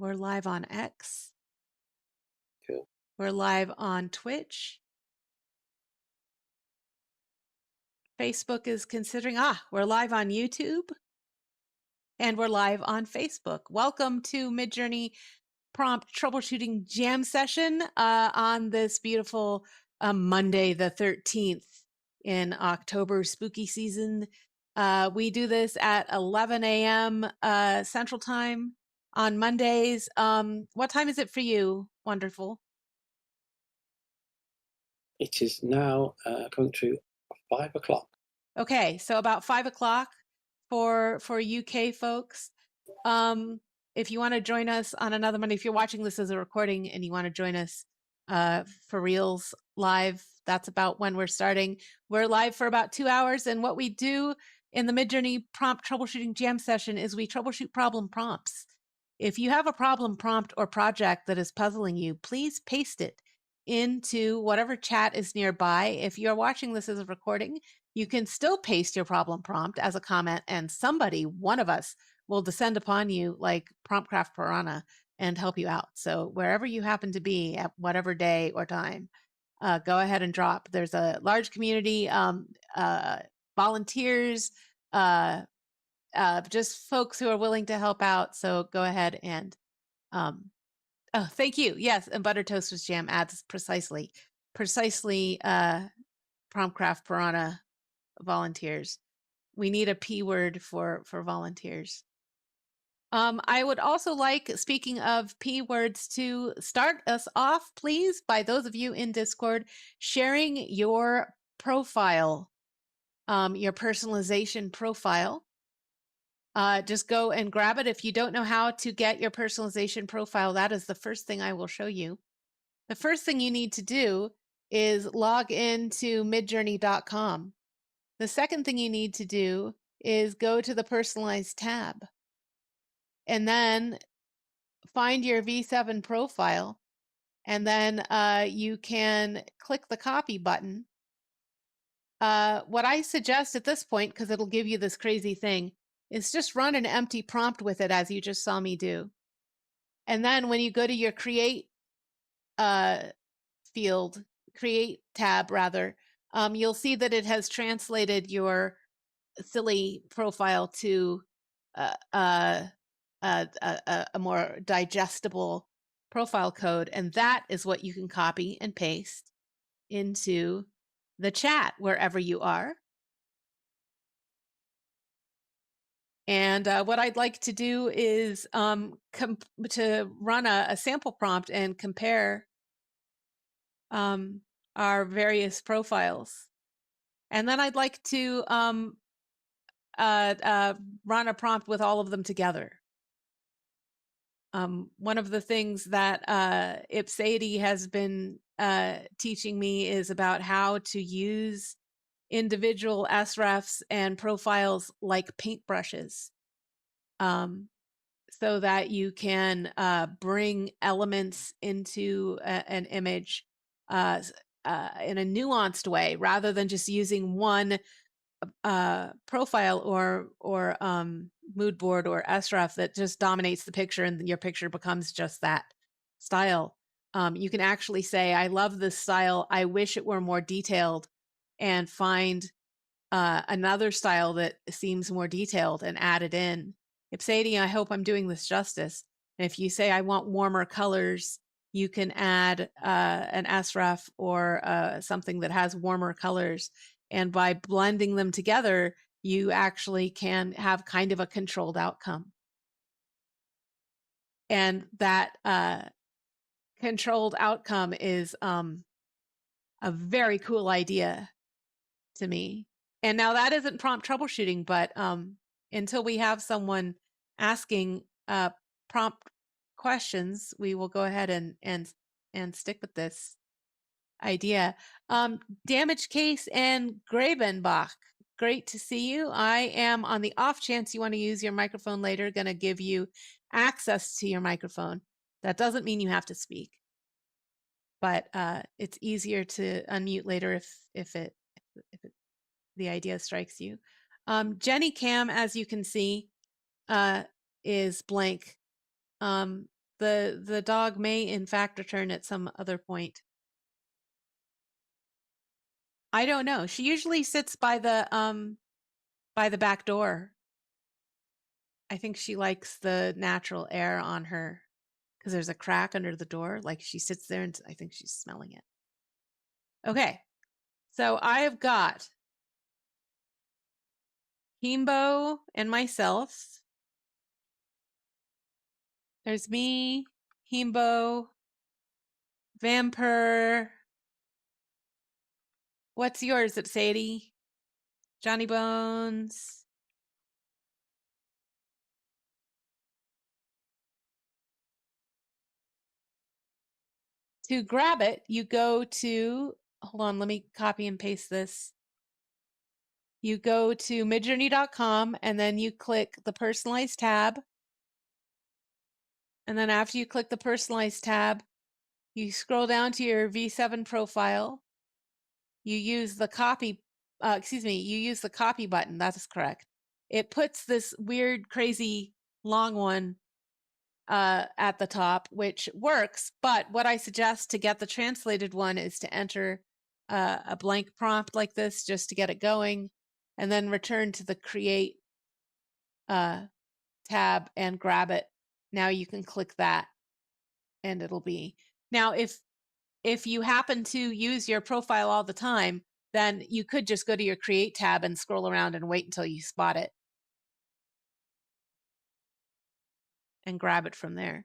We're live on X. Cool. We're live on Twitch. Facebook is considering, we're live on YouTube and we're live on Facebook. Welcome to Midjourney Prompt Troubleshooting Jam Session on this beautiful Monday, the 13th in October, spooky season. We do this at 11 a.m. Central Time on Mondays. What time is it for you? Wonderful. It is now coming to 5 o'clock. Okay, so about 5 o'clock for UK folks. If you want to join us on another Monday, if you're watching this as a recording and you want to join us for reals live, that's about when we're starting. We're live for about 2 hours, and what we do in the Midjourney Prompt Troubleshooting Jam Session is we troubleshoot problem prompts. If you have a problem prompt or project that is puzzling you, please paste it into whatever chat is nearby. If you're watching this as a recording, you can still paste your problem prompt as a comment, and somebody, one of us, will descend upon you like Promptcraft Piranha and help you out. So wherever you happen to be at whatever day or time, go ahead and drop. There's a large community, volunteers, just folks who are willing to help out. So go ahead and, oh, thank you. Yes, and Butter Toast with Jam adds precisely, Promptcraft Piranha volunteers. We need a P word for volunteers. I would also like, speaking of P words, to start us off, please, by those of you in Discord, sharing your profile, your personalization profile. Just go and grab it. If you don't know how to get your personalization profile, that is the first thing I will show you. The first thing you need to do is log into midjourney.com. The second thing you need to do is go to the Personalized tab and then find your V7 profile, and then you can click the copy button. What I suggest at this point, because it'll give you this crazy thing, is just run an empty prompt with it, as you just saw me do. And then when you go to your Create tab rather, you'll see that it has translated your silly profile to a more digestible profile code, and that is what you can copy and paste into the chat wherever you are. And what I'd like to do is to run a sample prompt and compare our various profiles. And then I'd like to run a prompt with all of them together. One of the things that Ipsady has been teaching me is about how to use individual SREFs and profiles like paintbrushes, so that you can bring elements into an image in a nuanced way, rather than just using one profile or mood board or SREF that just dominates the picture and your picture becomes just that style. You can actually say, I love this style, I wish it were more detailed, and find another style that seems more detailed and add it in. Ipsady, I hope I'm doing this justice. And if you say, I want warmer colors, you can add an SREF or something that has warmer colors. And by blending them together, you actually can have kind of a controlled outcome. And that controlled outcome is a very cool idea to me. And now that isn't prompt troubleshooting, but until we have someone asking prompt questions, we will go ahead and stick with this idea. Damage Case and Gravenbach, great to see you. I am, on the off chance you want to use your microphone later, going to give you access to your microphone. That doesn't mean you have to speak, but it's easier to unmute later if the idea strikes you. Jenny Cam, as you can see, is blank. The dog may in fact return at some other point. I don't know. She usually sits by the back door. I think she likes the natural air on her because there's a crack under the door. Like she sits there and I think she's smelling it. Okay. So I have got Himbo and myself. There's me, Himbo, Vampire. What's yours, Sadie? Johnny Bones. To grab it, you go to, hold on, let me copy and paste this. You go to midjourney.com and then you click the personalized tab. And then after you click the personalized tab, you scroll down to your V7 profile. You use the copy, you use the copy button. That is correct. It puts this weird, crazy, long one at the top, which works. But what I suggest to get the translated one is to enter a blank prompt like this just to get it going, and then return to the create tab and grab it. Now you can click that and it'll be. Now, if you happen to use your profile all the time, then you could just go to your create tab and scroll around and wait until you spot it and grab it from there.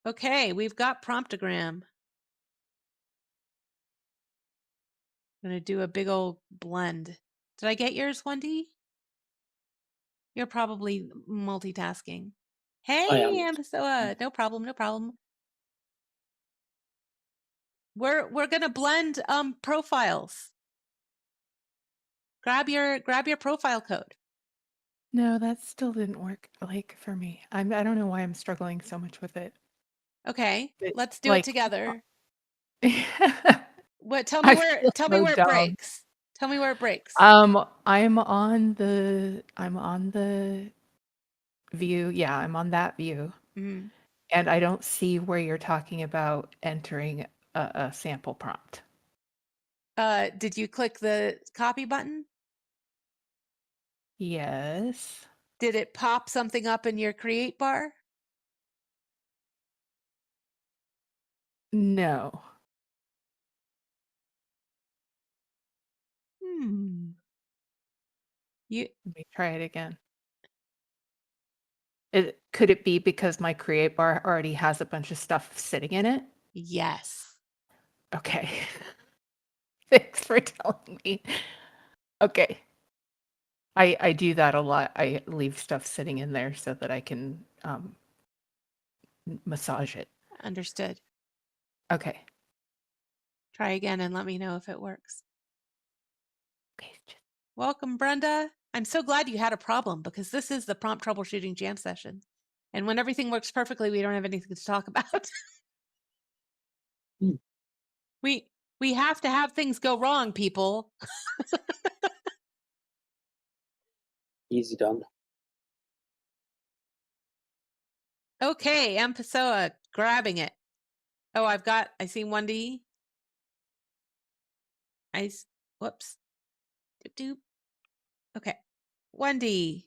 Okay, we've got promptogram. I'm going to do a big old blend. Did I get yours, Wendy? You're probably multitasking. I am. Hey, Ampisoa. No problem, no problem. We're going to blend profiles. Grab your profile code. No, that still didn't work, like, for me. I don't know why I'm struggling so much with it. Okay, It let's do it like together. What? Tell me I where. feel Tell me so where it dumb. breaks. Tell me where it breaks. I'm on the view. Yeah, I'm on that view. Mm-hmm. And I don't see where you're talking about entering a sample prompt. Did you click the copy button? Yes. Did it pop something up in your create bar? No. You Let me try it again. Could it be because my create bar already has a bunch of stuff sitting in it? yes. Okay. Thanks for telling me. Okay. I do that a lot. I leave stuff sitting in there so that I can massage it. Understood. Okay. Try again and let me know if it works. Okay. Welcome, Brenda. I'm so glad you had a problem because this is the prompt troubleshooting jam session. And when everything works perfectly, we don't have anything to talk about. Hmm. We have to have things go wrong, people. Easy done. Okay, Pessoa grabbing it. Oh, I see 1D. Whoops. Doop doop. Okay. 1D.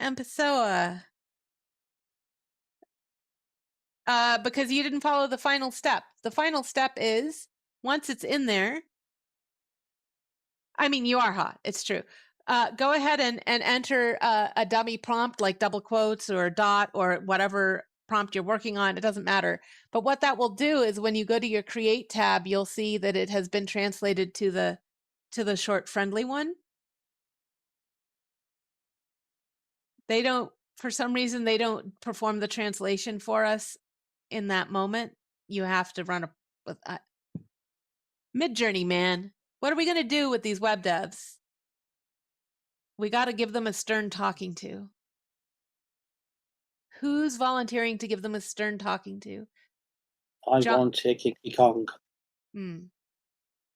Pessoa. Because you didn't follow the final step. The final step is once it's in there. I mean, you are hot. It's true. Go ahead and enter a dummy prompt like double quotes or a dot or whatever prompt you're working on. It doesn't matter. But what that will do is when you go to your create tab, you'll see that it has been translated to the short friendly one. They don't, for some reason, they don't perform the translation for us in that moment. You have to run with Midjourney, man. What are we going to do with these web devs? We got to give them a stern talking to. Who's volunteering to give them a stern talking to? I want to Kiki Kong.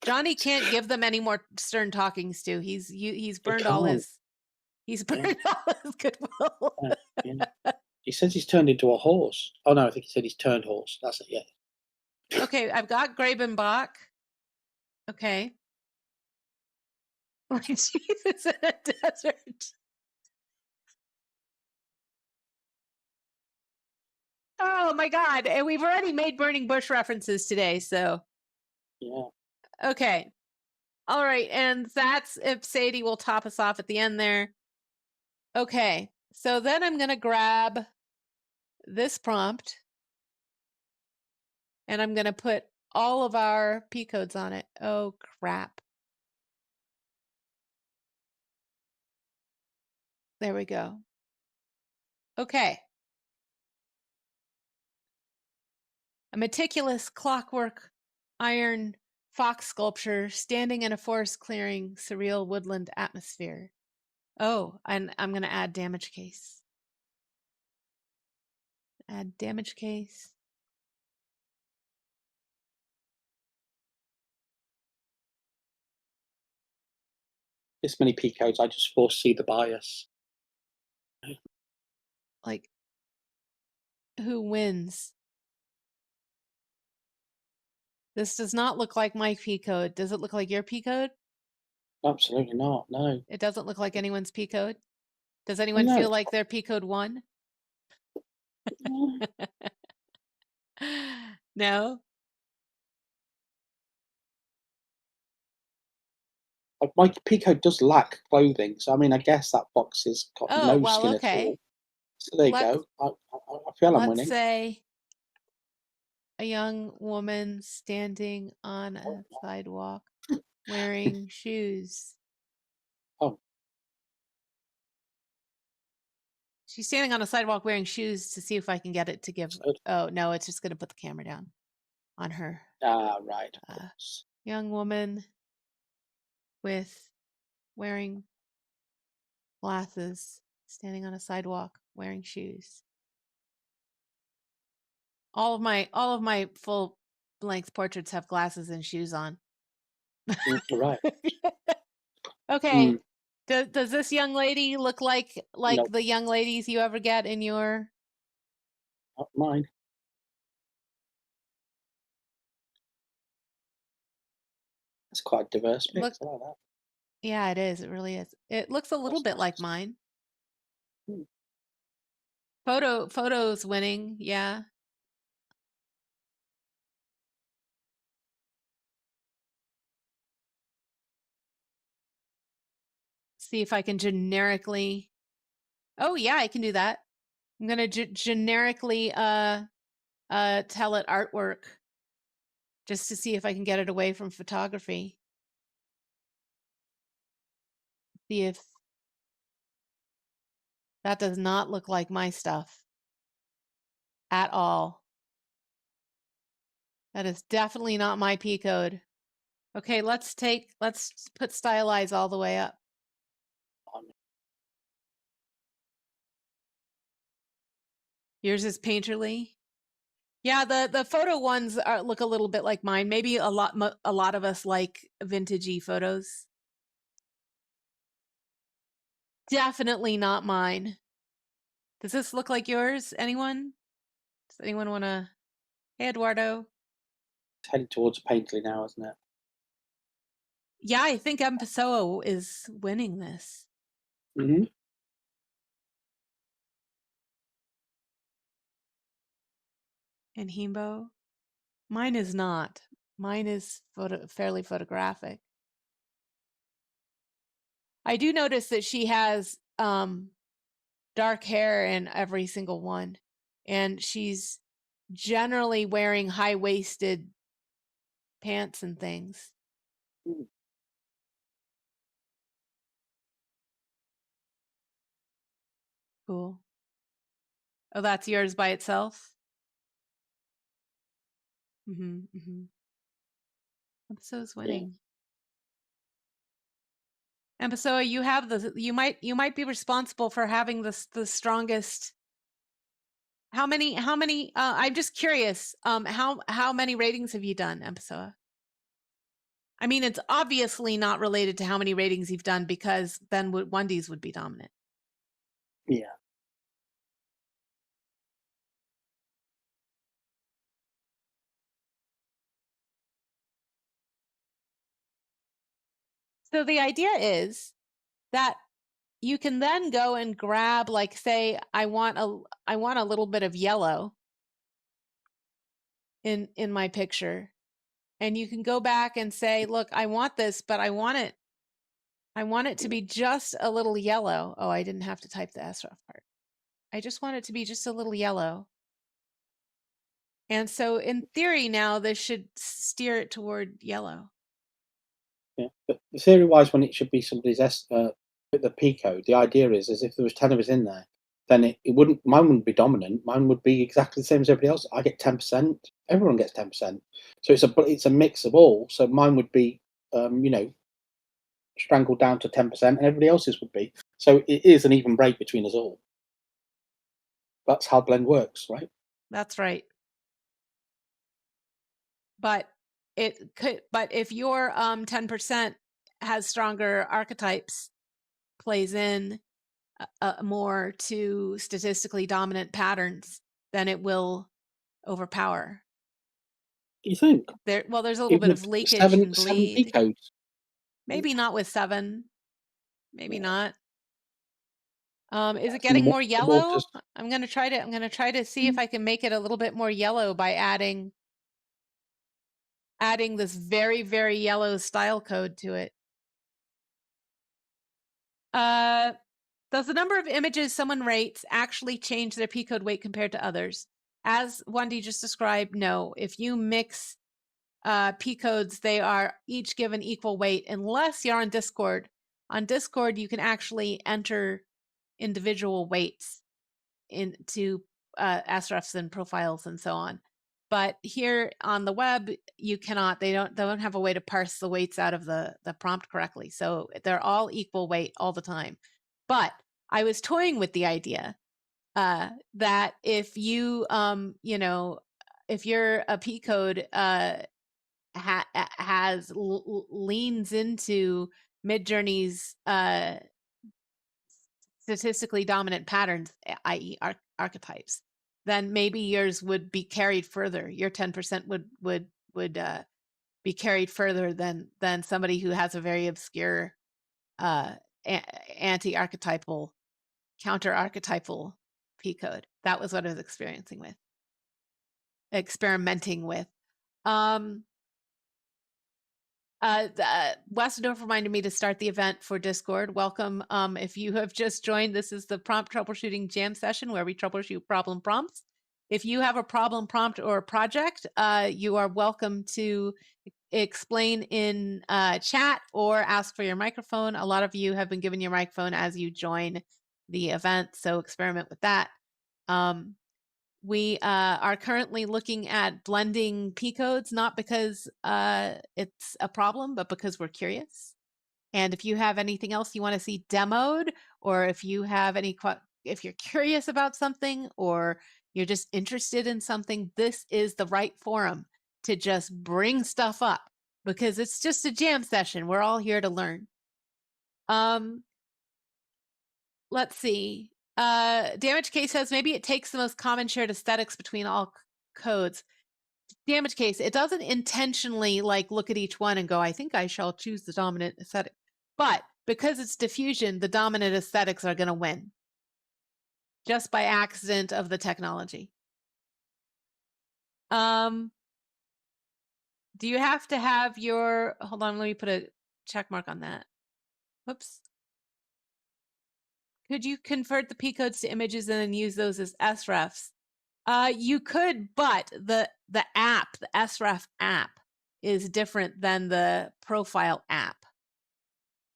Johnny can't give them any more stern talkings to. He's burned all can't. his. He's burned all his goodwill. Yeah. He says he's turned into a horse. Oh no, I think he said he's turned horse. That's it. Yeah. Okay, I've got Grabenbach. Okay. Like Jesus in a desert. Oh my God. And we've already made burning bush references today, so. Yeah. Okay. All right. And that's if Sadie will top us off at the end there. Okay. So then I'm going to grab this prompt and I'm going to put all of our P codes on it. Oh, crap. There we go. Okay. A meticulous clockwork iron fox sculpture standing in a forest clearing, surreal woodland atmosphere. Oh, and I'm going to add damage case. Add damage case. This many P codes, I just foresee the bias. Like, who wins? This does not look like my P code. Does it look like your P code? Absolutely not. No. It doesn't look like anyone's P code. Does anyone No. feel like their P code won? No? My P code does lack clothing, so I mean, I guess that box has got Oh, no well, skin at okay. all. So there you Let's- go. I feel I'm Let's winning. say a young woman standing on a sidewalk wearing shoes. Oh. She's standing on a sidewalk wearing shoes to see if I can get it to give. Good. Oh, no, it's just going to put the camera down on her. Ah, right. Of course. Young woman with wearing glasses, standing on a sidewalk wearing shoes. All of my full length portraits have glasses and shoes on. Right. Okay. Does this young lady look like Nope. the young ladies you ever get in your? Not mine. That's quite diverse mix. I like that. Yeah, it is. It really is. It looks a little bit like mine. Photos winning. Yeah. See if I can generically. Oh yeah, I can do that. I'm gonna generically tell it artwork, just to see if I can get it away from photography. See if that does not look like my stuff at all. That is definitely not my P code. Okay, let's put stylize all the way up. Yours is painterly. Yeah, the photo ones look a little bit like mine. Maybe a lot of us like vintagey photos. Definitely not mine. Does this look like yours? Anyone? Does anyone want to? Hey, Eduardo. It's headed towards painterly now, isn't it? Yeah, I think M. Pessoa is winning this. Mm-hmm. And Himbo? Mine is not. Mine is fairly photographic. I do notice that she has dark hair in every single one. And she's generally wearing high-waisted pants and things. Cool. Oh, that's yours by itself? Episode's winning. And Pessoa, you have you might be responsible for having the strongest. How many I'm just curious, how many ratings have you done, Pessoa? I mean, it's obviously not related to how many ratings you've done, because then Wendy's would be dominant. Yeah. So the idea is that you can then go and grab, like, say, I want a little bit of yellow in my picture, and you can go back and say, look, I want this, but I want it to be just a little yellow. Oh, I didn't have to type the sref part. I just want it to be just a little yellow. And so in theory now this should steer it toward yellow. Yeah. But theory-wise, when it should be somebody's the P code, the idea is if there was 10 of us in there, then mine wouldn't be dominant. Mine would be exactly the same as everybody else. I get 10%. Everyone gets 10%. So it's a mix of all. So mine would be, strangled down to 10%, and everybody else's would be. So it is an even break between us all. That's how Blend works, right? That's right. But if your 10% has stronger archetypes, plays in more to statistically dominant patterns, then it will overpower. You think? There's a little Even bit with of leakage seven and P bleed. codes. Maybe not with 7. Maybe Yeah. not. Is it And getting more the yellow? waters. I'm gonna try to see if I can make it a little bit more yellow by adding this very, very yellow style code to it. Does the number of images someone rates actually change their P code weight compared to others? As Wendy just described, no. If you mix P codes, they are each given equal weight unless you're on Discord. On Discord, you can actually enter individual weights into srefs and profiles and so on. But here on the web, you cannot. They don't have a way to parse the weights out of the prompt correctly. So they're all equal weight all the time. But I was toying with the idea that if you if you're a P code leans into Midjourney's statistically dominant patterns, i.e., archetypes, then maybe yours would be carried further. Your 10% would be carried further than somebody who has a very obscure anti-archetypal, counter-archetypal P code. That was what I was experimenting with. Westendorf reminded me to start the event for Discord. Welcome. If you have just joined, this is the prompt troubleshooting jam session where we troubleshoot problem prompts. If you have a problem prompt or a project, you are welcome to explain in chat or ask for your microphone. A lot of you have been given your microphone as you join the event, so experiment with that. We are currently looking at blending P codes, not because it's a problem, but because we're curious. And if you have anything else you want to see demoed, or if you have if you're curious about something, or you're just interested in something, this is the right forum to just bring stuff up, because it's just a jam session. We're all here to learn. Let's see. Damage Case says maybe it takes the most common shared aesthetics between all codes. Damage Case, it doesn't intentionally look at each one and go, I think I shall choose the dominant aesthetic. But because it's diffusion, the dominant aesthetics are going to win just by accident of the technology. Do you have to have your, hold on, let me put a check mark on that. Whoops. Could you convert the P codes to images and then use those as srefs? You could, but the app, the sref app, is different than the profile app.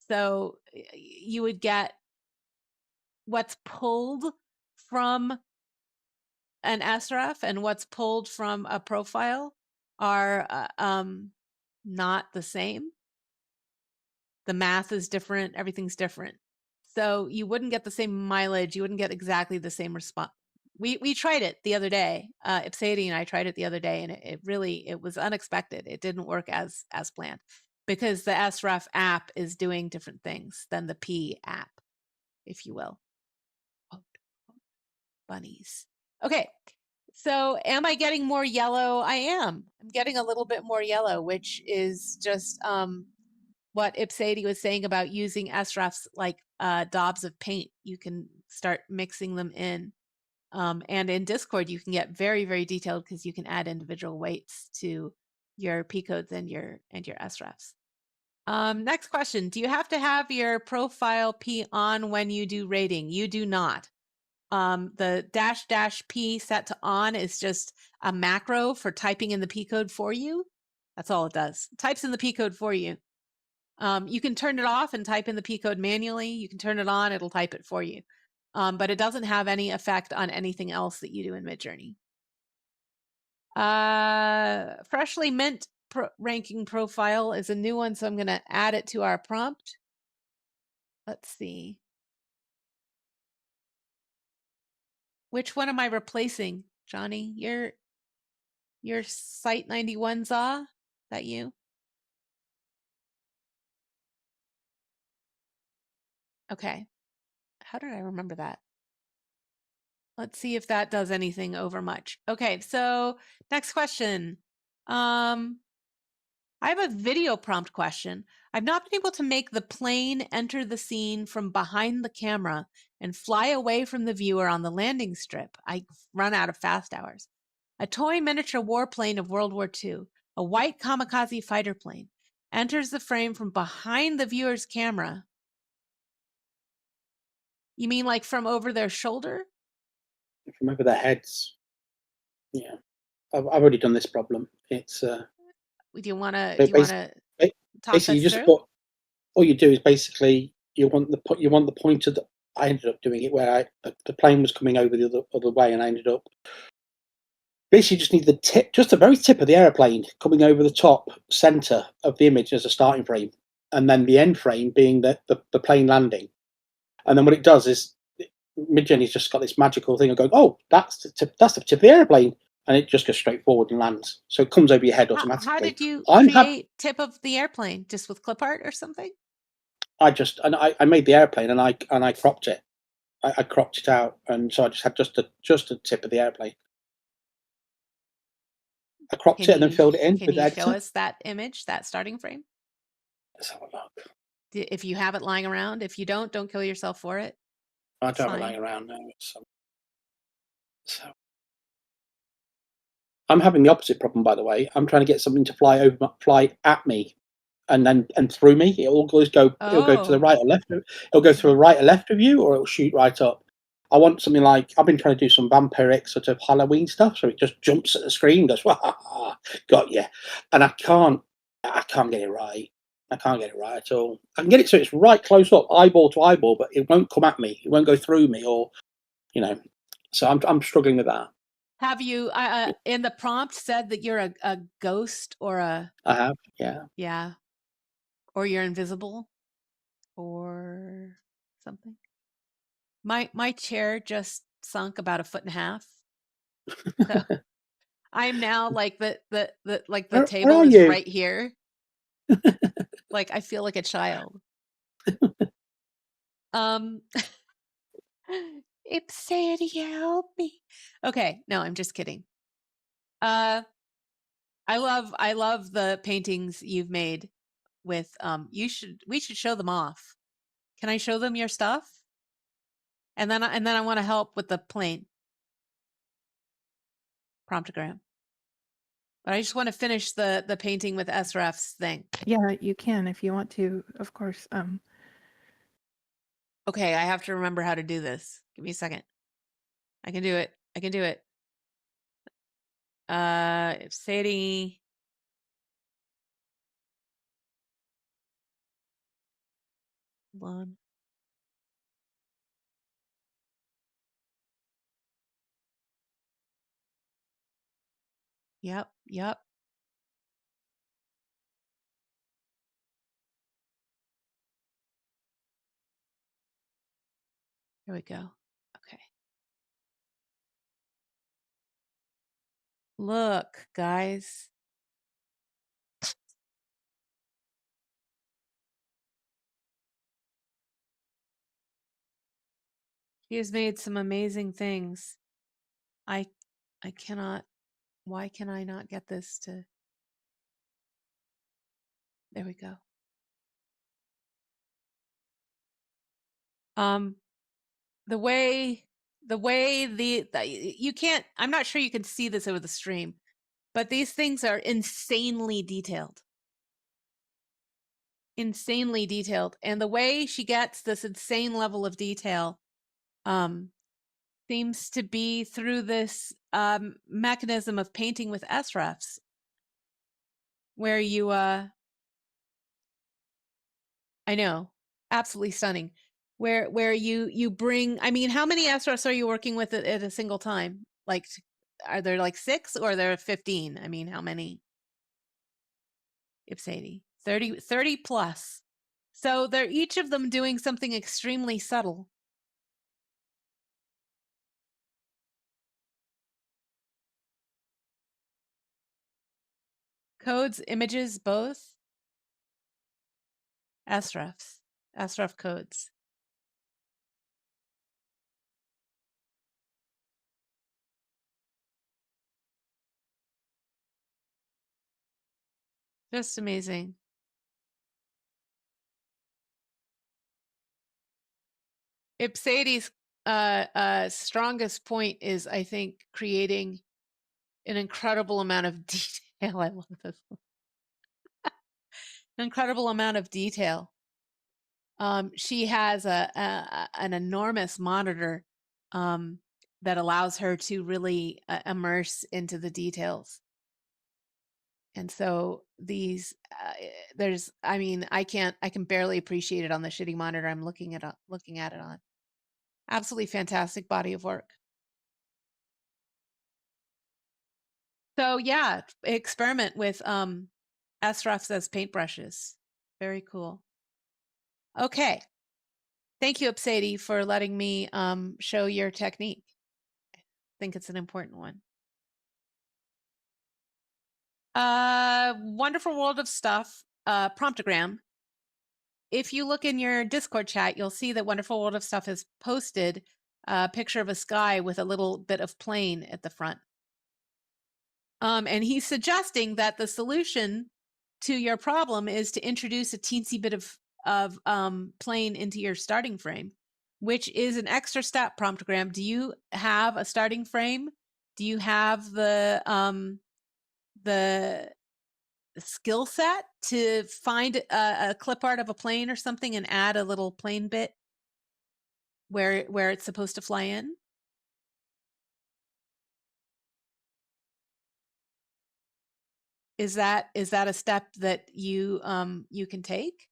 So you would get what's pulled from an sref and what's pulled from a profile are not the same. The math is different. Everything's different. So you wouldn't get the same mileage. You wouldn't get exactly the same response. We tried it the other day. Ipsady and I tried it the other day, and it was unexpected. It didn't work as planned because the sref app is doing different things than the P app, if you will. bunnies. Okay. So am I getting more yellow? I am. I'm getting a little bit more yellow, which is just what Ipsady was saying about using SREFs like daubs of paint. You can start mixing them in. And in Discord, you can get very, very detailed because you can add individual weights to your P codes and your SREFs. Next question. Do you have to have your profile P on when you do rating? You do not. The --P set to on is just a macro for typing in the P code for you. That's all it does. It types in the P code for you. You can turn it off and type in the P code manually. You can turn it on, it'll type it for you. But it doesn't have any effect on anything else that you do in Midjourney. Freshly mint ranking profile is a new one, so I'm going to add it to our prompt. Let's see. Which one am I replacing, Johnny? Your Site 91 Za? Is that you? Okay. How did I remember that? Let's see if that does anything over much. Okay, so next question. I have a video prompt question. I've not been able to make the plane enter the scene from behind the camera and fly away from the viewer on the landing strip. I run out of fast hours. A toy miniature warplane of World War II, a white kamikaze fighter plane, enters the frame from behind the viewer's camera. You mean like from over their shoulder? From over their heads. Yeah, I've already done this problem. It's Do you want to talk basically us you just through? put, all you do is basically you want the pointer that I ended up doing it where the plane was coming over the other way, and I ended up basically just need the tip, just the very tip of the airplane coming over the top center of the image as a starting frame, and then the end frame being the plane landing. And then what it does is Midjourney's just got this magical thing of going, oh, that's the tip of the airplane, and it just goes straight forward and lands. So it comes over your head automatically. How did you I'm create tip of the airplane? Just with clip art or something? I made the airplane and I cropped it. I cropped it out, and so I just had just the tip of the airplane. I cropped it and then filled it in Can with the you show editor. us that image, that starting frame? Let's have a look. If you have it lying around. If you don't kill yourself for it. I don't have it fine. lying around now. So I'm having the opposite problem, by the way. I'm trying to get something to fly at me, and through me. It'll go to the right or left. It'll go to the right or left of you, or it'll shoot right up. I want something like, I've been trying to do some vampiric sort of Halloween stuff, so it just jumps at the screen, goes, "Wah, got you," and I can't get it right. I can't get it right at all. I can get it so it's right close up, eyeball to eyeball, but it won't come at me. It won't go through me, or you know. So I'm struggling with that. Have you in the prompt said that you're a ghost or a I have, yeah. yeah, or you're invisible or something? My chair just sunk about 1.5 feet. So I'm now like the Where table are is you? right here. Like I feel like a child. Ipsady, help me. Okay, no, I'm just kidding. I love the paintings you've made with we should show them off. Can I show them your stuff? And then I want to help with the plane promptogram. But I just want to finish the painting with SRF's thing. Yeah, you can if you want to, of course. Okay, I have to remember how to do this. Give me a second. I can do it. I can do it. Sadie. Hold on. Yep. Here we go. Okay. Look, guys. He has made some amazing things. I cannot. Why can I not get this to? There we go. The way you can't. I'm not sure you can see this over the stream, but these things are insanely detailed. Insanely detailed, and the way she gets this insane level of detail seems to be through this mechanism of painting with SREFs, where you I know, absolutely stunning, where you bring, I mean, how many SREFs are you working with at a single time? Like, are there like 6 or are there 15? I mean, how many? Ipsady, 30 plus. So they're each of them doing something extremely subtle. Codes, images, both. SREFs, SREF codes. Just amazing. Ipsady's strongest point is, I think, creating an incredible amount of detail. I love this. An incredible amount of detail. She has an enormous monitor that allows her to really immerse into the details. And so these, there's, I mean, I can barely appreciate it on the shitty monitor I'm looking at it on. Absolutely fantastic body of work. So yeah, experiment with SREFs as paintbrushes. Very cool. Okay. Thank you, Ipsady, for letting me show your technique. I think it's an important one. Wonderful World of Stuff, promptogram. If you look in your Discord chat, you'll see that Wonderful World of Stuff has posted a picture of a sky with a little bit of plane at the front. And he's suggesting that the solution to your problem is to introduce a teensy bit of plane into your starting frame, which is an extra step, promptogram. Do you have a starting frame? Do you have the skill set to find a clip art of a plane or something and add a little plane bit where it's supposed to fly in? Is that a step that you can take?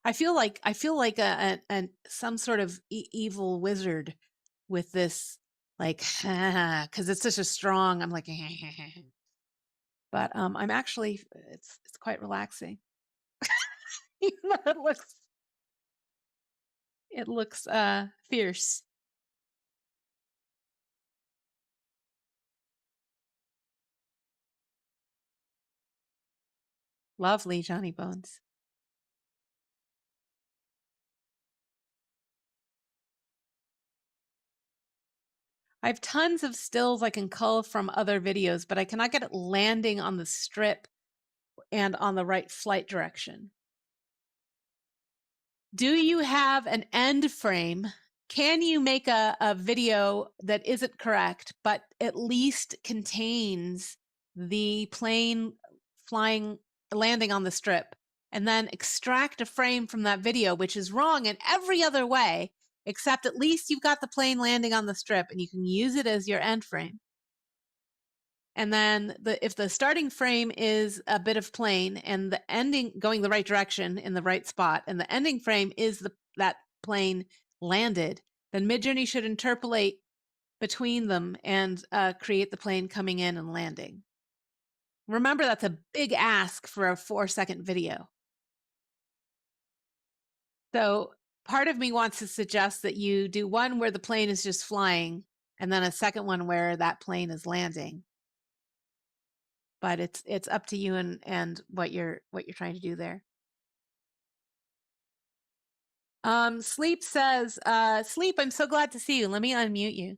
I feel like some sort of evil wizard with this, like, because it's such a strong. I'm like, but I'm actually, it's quite relaxing. it looks fierce. Lovely, Johnny Bones. I have tons of stills I can cull from other videos, but I cannot get it landing on the strip and on the right flight direction. Do you have an end frame? Can you make a video that isn't correct, but at least contains the plane landing on the strip, and then extract a frame from that video, which is wrong in every other way, except at least you've got the plane landing on the strip and you can use it as your end frame. And then if the starting frame is a bit of plane and the ending going the right direction in the right spot, and the ending frame is that plane landed, then Midjourney should interpolate between them and create the plane coming in and landing. Remember, that's a big ask for a 4-second video. So part of me wants to suggest that you do one where the plane is just flying and then a second one where that plane is landing. But it's up to you and what you're trying to do there. Sleep says, Sleep, I'm so glad to see you. Let me unmute you.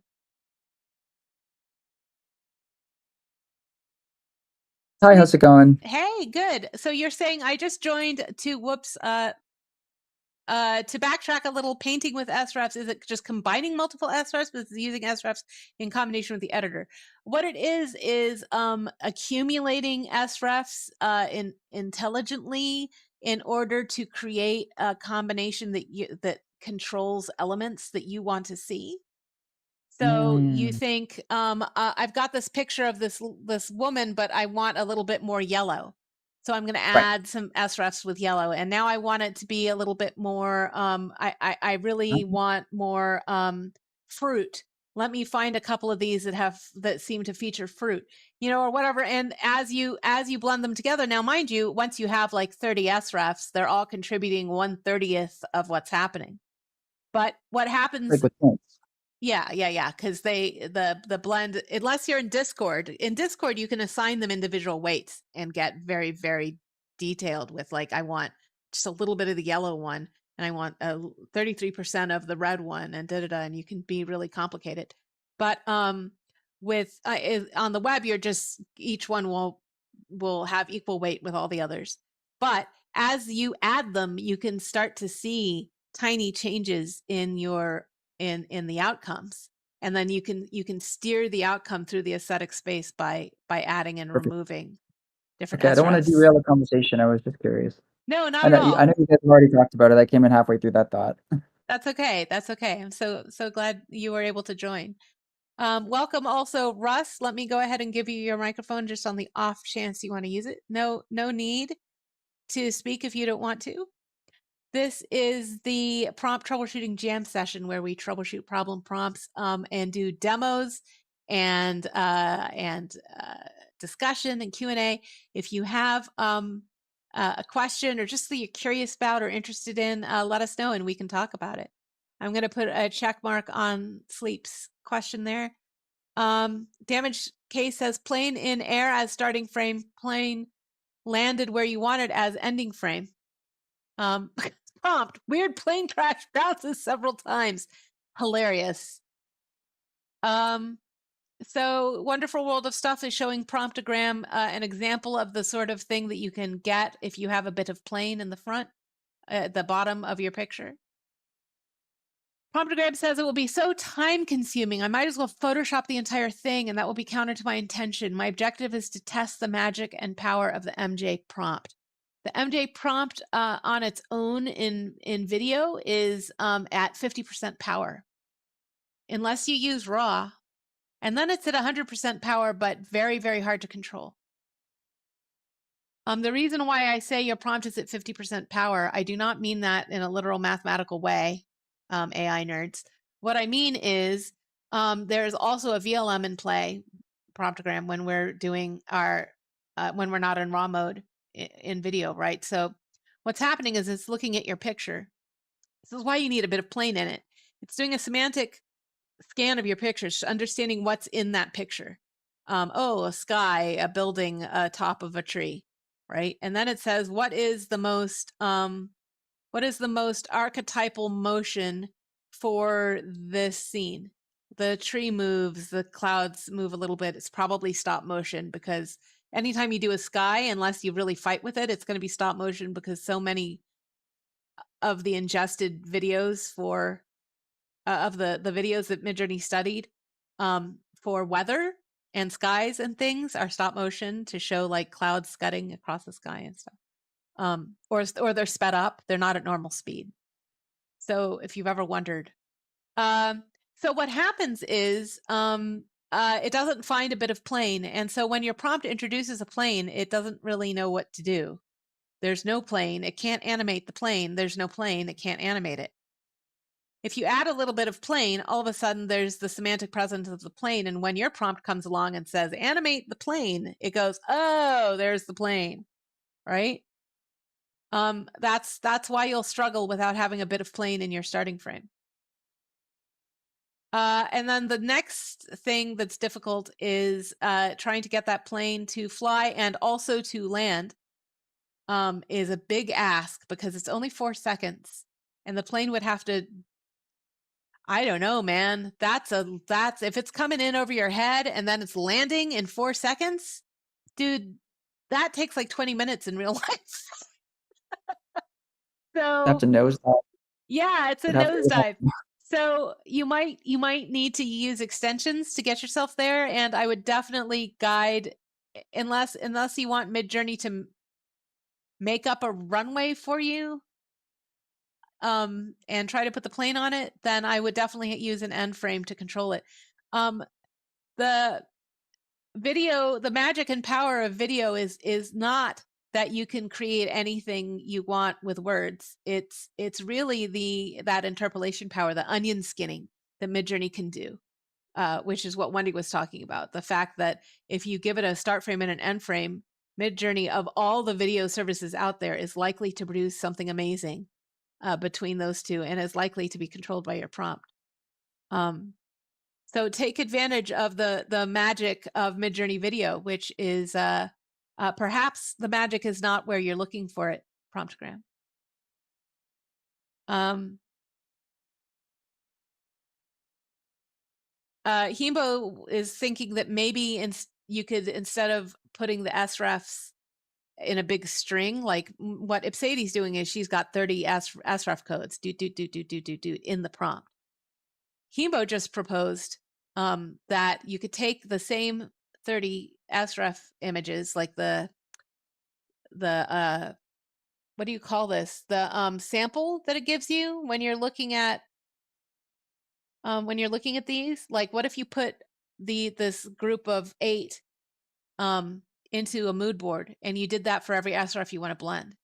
Hi, how's it going? Hey, good. So you're saying I just joined to to backtrack a little, painting with SREFs, is it just combining multiple SREFs, but it's using SREFs in combination with the editor? What it is accumulating SREFs intelligently in order to create a combination that controls elements that you want to see. So you think, I've got this picture of this woman, but I want a little bit more yellow. So I'm going to add some SREFs with yellow, and now I want it to be a little bit more. I really want more fruit. Let me find a couple of these that seem to feature fruit, or whatever. And as you blend them together, now mind you, once you have like 30 SREFs, they're all contributing 1/30th of what's happening. But what happens? Like with points. Yeah. Because the blend, unless you're in Discord. In Discord, you can assign them individual weights and get very, very detailed with, like, I want just a little bit of the yellow one, and I want 33% of the red one, and and you can be really complicated. But with on the web, you're just, each one will have equal weight with all the others. But as you add them, you can start to see tiny changes in the outcomes, and then you can steer the outcome through the aesthetic space by adding and Perfect. removing different Okay, I don't want to SREFs. derail the conversation. I was just curious. No, not I at know, all. I know you guys have already talked about it. I came in halfway through that thought. That's okay. I'm so glad you were able to join. Welcome also, Russ. Let me go ahead and give you your microphone just on the off chance you want to use it. No need to speak if you don't want to. This is the prompt troubleshooting jam session where we troubleshoot problem prompts and do demos and discussion and Q&A. If you have a question or just that you're curious about or interested in, let us know and we can talk about it. I'm going to put a check mark on Sleep's question there. Damage Case says plane in air as starting frame, plane landed where you wanted as ending frame. Prompt, weird plane crash bounces several times. Hilarious. So Wonderful World of Stuff is showing Promptogram, an example of the sort of thing that you can get if you have a bit of plane in the front, at the bottom of your picture. Promptogram says it will be so time consuming. I might as well Photoshop the entire thing, and that will be counter to my intention. My objective is to test the magic and power of the MJ prompt. The MJ prompt on its own in video is at 50% power, unless you use raw, and then it's at 100% power, but very, very hard to control. The reason why I say your prompt is at 50% power, I do not mean that in a literal mathematical way, AI nerds. What I mean is there's also a VLM in play, Promptogram, when we're doing our, when we're not in raw mode in video, right? So what's happening is it's looking at your picture. This is why you need a bit of plane in it. It's doing a semantic scan of your pictures, understanding what's in that picture. A sky, a building, a top of a tree, right? And then it says, what is the most archetypal motion for this scene? The tree moves, the clouds move a little bit. It's probably stop motion, because anytime you do a sky, unless you really fight with it, it's going to be stop motion, because so many of the ingested videos for of the videos that Midjourney studied for weather and skies and things are stop motion to show like clouds scudding across the sky and stuff. Or they're sped up. They're not at normal speed. So if you've ever wondered. So what happens is it doesn't find a bit of plane. And so when your prompt introduces a plane, it doesn't really know what to do. There's no plane. It can't animate the plane. There's no plane. It can't animate it. If you add a little bit of plane, all of a sudden there's the semantic presence of the plane. And when your prompt comes along and says, animate the plane, it goes, oh, there's the plane, right? That's why you'll struggle without having a bit of plane in your starting frame. And then the next thing that's difficult is trying to get that plane to fly and also to land. Is a big ask because it's only 4 seconds, and the plane would have to. I don't know, man. That's if it's coming in over your head and then it's landing in 4 seconds, dude, that takes like 20 minutes in real life. Have to So nosedive. yeah, it's a It'd have to- nosedive. So you might need to use extensions to get yourself there, and I would definitely guide unless you want Midjourney to make up a runway for you and try to put the plane on it, then I would definitely use an end frame to control it. The magic and power of video is not that you can create anything you want with words. It's really that interpolation power, the onion skinning that Midjourney can do, which is what Wendy was talking about. The fact that if you give it a start frame and an end frame, Midjourney, of all the video services out there, is likely to produce something amazing between those two, and is likely to be controlled by your prompt. So take advantage of the magic of Midjourney Video, which is perhaps the magic is not where you're looking for it, Promptogram. Himbo is thinking that maybe you could, instead of putting the srefs in a big string, like what Ipsadi's doing is she's got 30 sref codes do in the prompt. Himbo just proposed that you could take the same 30 sref images, like the what do you call this? The sample that it gives you when you're looking at these. Like, what if you put this group of 8 into a mood board, and you did that for every sref you want to blend?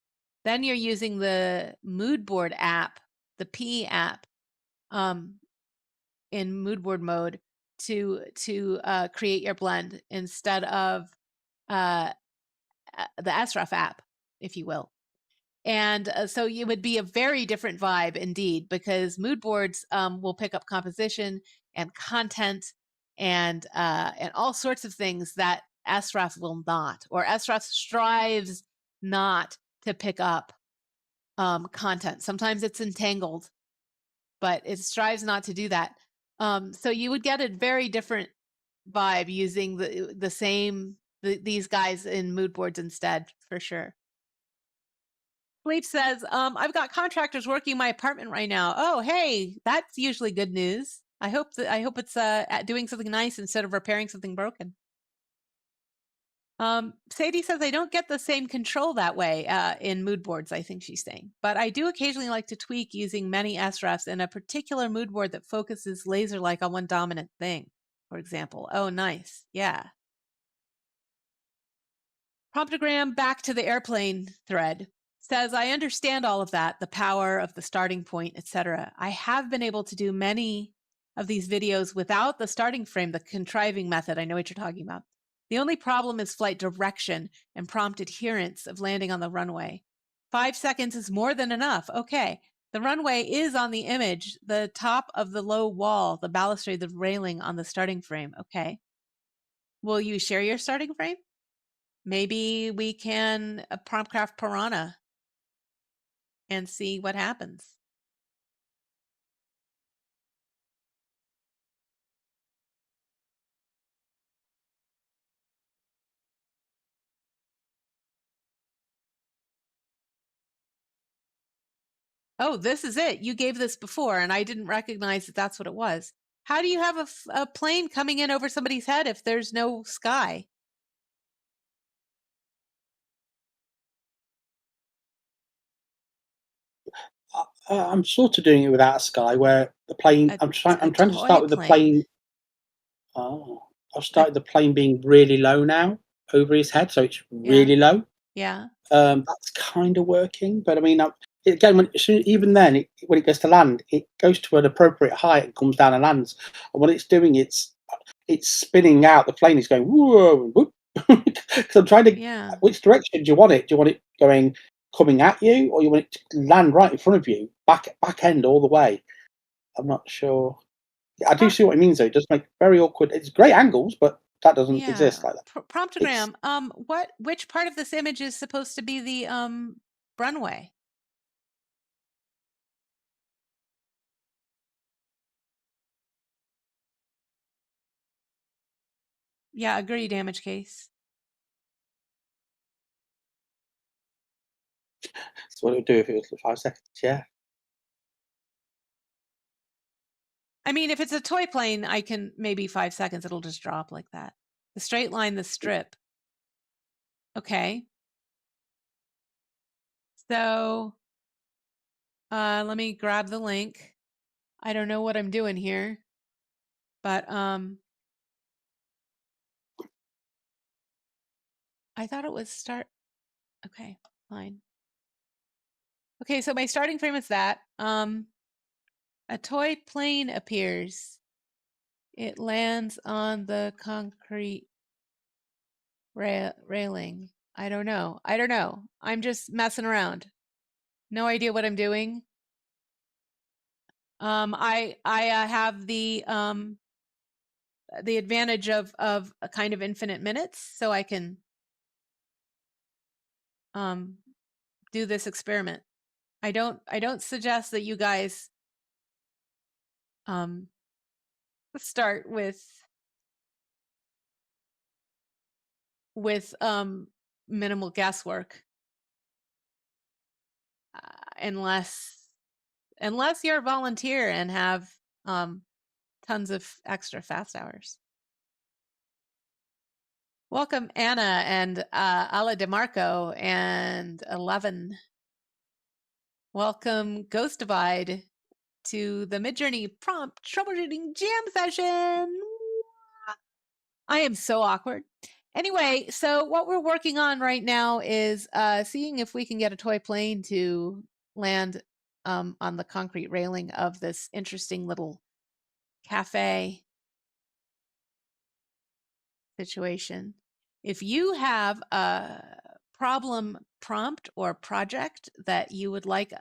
Then you're using the mood board app, the P app, in mood board mode to create your blend instead of the sref app, if you will. And so it would be a very different vibe indeed, because mood boards will pick up composition and content and all sorts of things that sref will not, or sref strives not to pick up content. Sometimes it's entangled, but it strives not to do that. So you would get a very different vibe using these guys in mood boards instead, for sure. Sleep says, I've got contractors working my apartment right now. Oh, hey, that's usually good news. I hope it's doing something nice instead of repairing something broken. Sadie says, I don't get the same control that way in mood boards, I think she's saying. But I do occasionally like to tweak using many srefs in a particular mood board that focuses laser-like on one dominant thing, for example. Oh, nice. Yeah. Promptogram, back to the airplane thread, says, I understand all of that, the power of the starting point, etc. I have been able to do many of these videos without the starting frame, the contriving method. I know what you're talking about. The only problem is flight direction and prompt adherence of landing on the runway. 5 seconds is more than enough. Okay. The runway is on the image, the top of the low wall, the balustrade, the railing on the starting frame. Okay. Will you share your starting frame? Maybe we can promptcraft Piranha and see what happens. Oh, this is it. You gave this before, and I didn't recognize that that's what it was. How do you have a plane coming in over somebody's head if there's no sky? I'm sort of doing it without a sky, where the plane. I'm trying to start with the plane. Oh, I've started the plane being really low now over his head, so it's really low. Yeah. That's kind of working, but I mean, again, even then, when it goes to land, it goes to an appropriate height and comes down and lands. And what it's doing, it's spinning out. The plane is going whoa, whoop. Because I'm trying to. Yeah. Which direction do you want it? Do you want it coming at you, or you want it to land right in front of you, back end all the way? I'm not sure. I do see what he means, though. It does make very awkward. It's great angles, but that doesn't exist like that. Promptogram. Which part of this image is supposed to be the runway? Yeah, agree, damage case. That's what it would do if it was for 5 seconds. Yeah. I mean, if it's a toy plane, I can maybe 5 seconds, it'll just drop like that. The straight line, the strip. Okay. So let me grab the link. I don't know what I'm doing here, but I thought it was start. Okay, fine. Okay, so my starting frame is that. A toy plane appears. It lands on the concrete railing. I don't know. I'm just messing around. No idea what I'm doing. I have the advantage of a kind of infinite minutes, so I can do this experiment. I don't suggest that you guys start with minimal guesswork, unless you're a volunteer and have tons of extra fast hours. Welcome, Anna and Ala DeMarco and 11. Welcome, Ghost Divide, to the Midjourney prompt troubleshooting jam session. I am so awkward. Anyway, so what we're working on right now is seeing if we can get a toy plane to land on the concrete railing of this interesting little cafe situation. If you have a problem prompt or project that you would like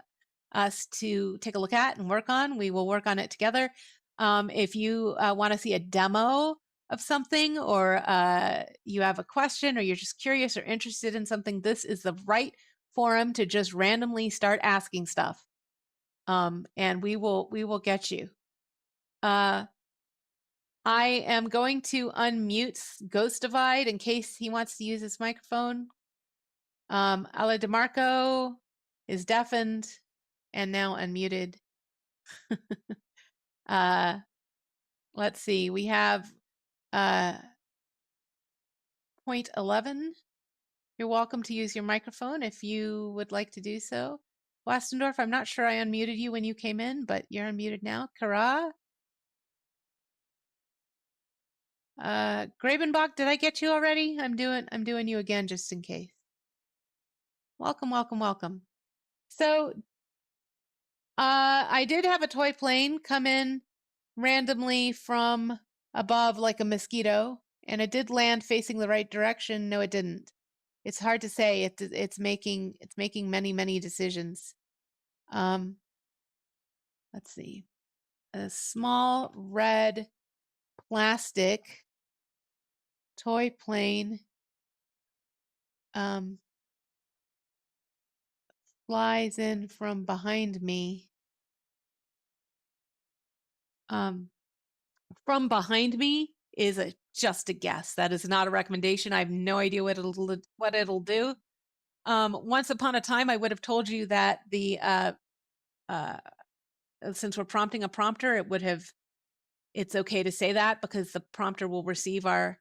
us to take a look at and work on, we will work on it together. If you want to see a demo of something, or you have a question, or you're just curious or interested in something, this is the right forum to just randomly start asking stuff. And we will get you. I am going to unmute Ghost Divide in case he wants to use his microphone. Ala DeMarco is deafened and now unmuted. Let's see. We have point 11. You're welcome to use your microphone if you would like to do so. Westendorf, I'm not sure I unmuted you when you came in, but you're unmuted now. Kara? Grabenbach, did I get you already? I'm doing you again just in case. Welcome, welcome, welcome. So I did have a toy plane come in randomly from above like a mosquito, and it did land facing the right direction. No, it didn't. It's hard to say. It's making many decisions. Let's see. A small red plastic toy plane flies in from behind me. From behind me is just a guess. That is not a recommendation. I have no idea what it'll do. Once upon a time, I would have told you that since we're prompting a prompter, it's okay to say that because the prompter will receive our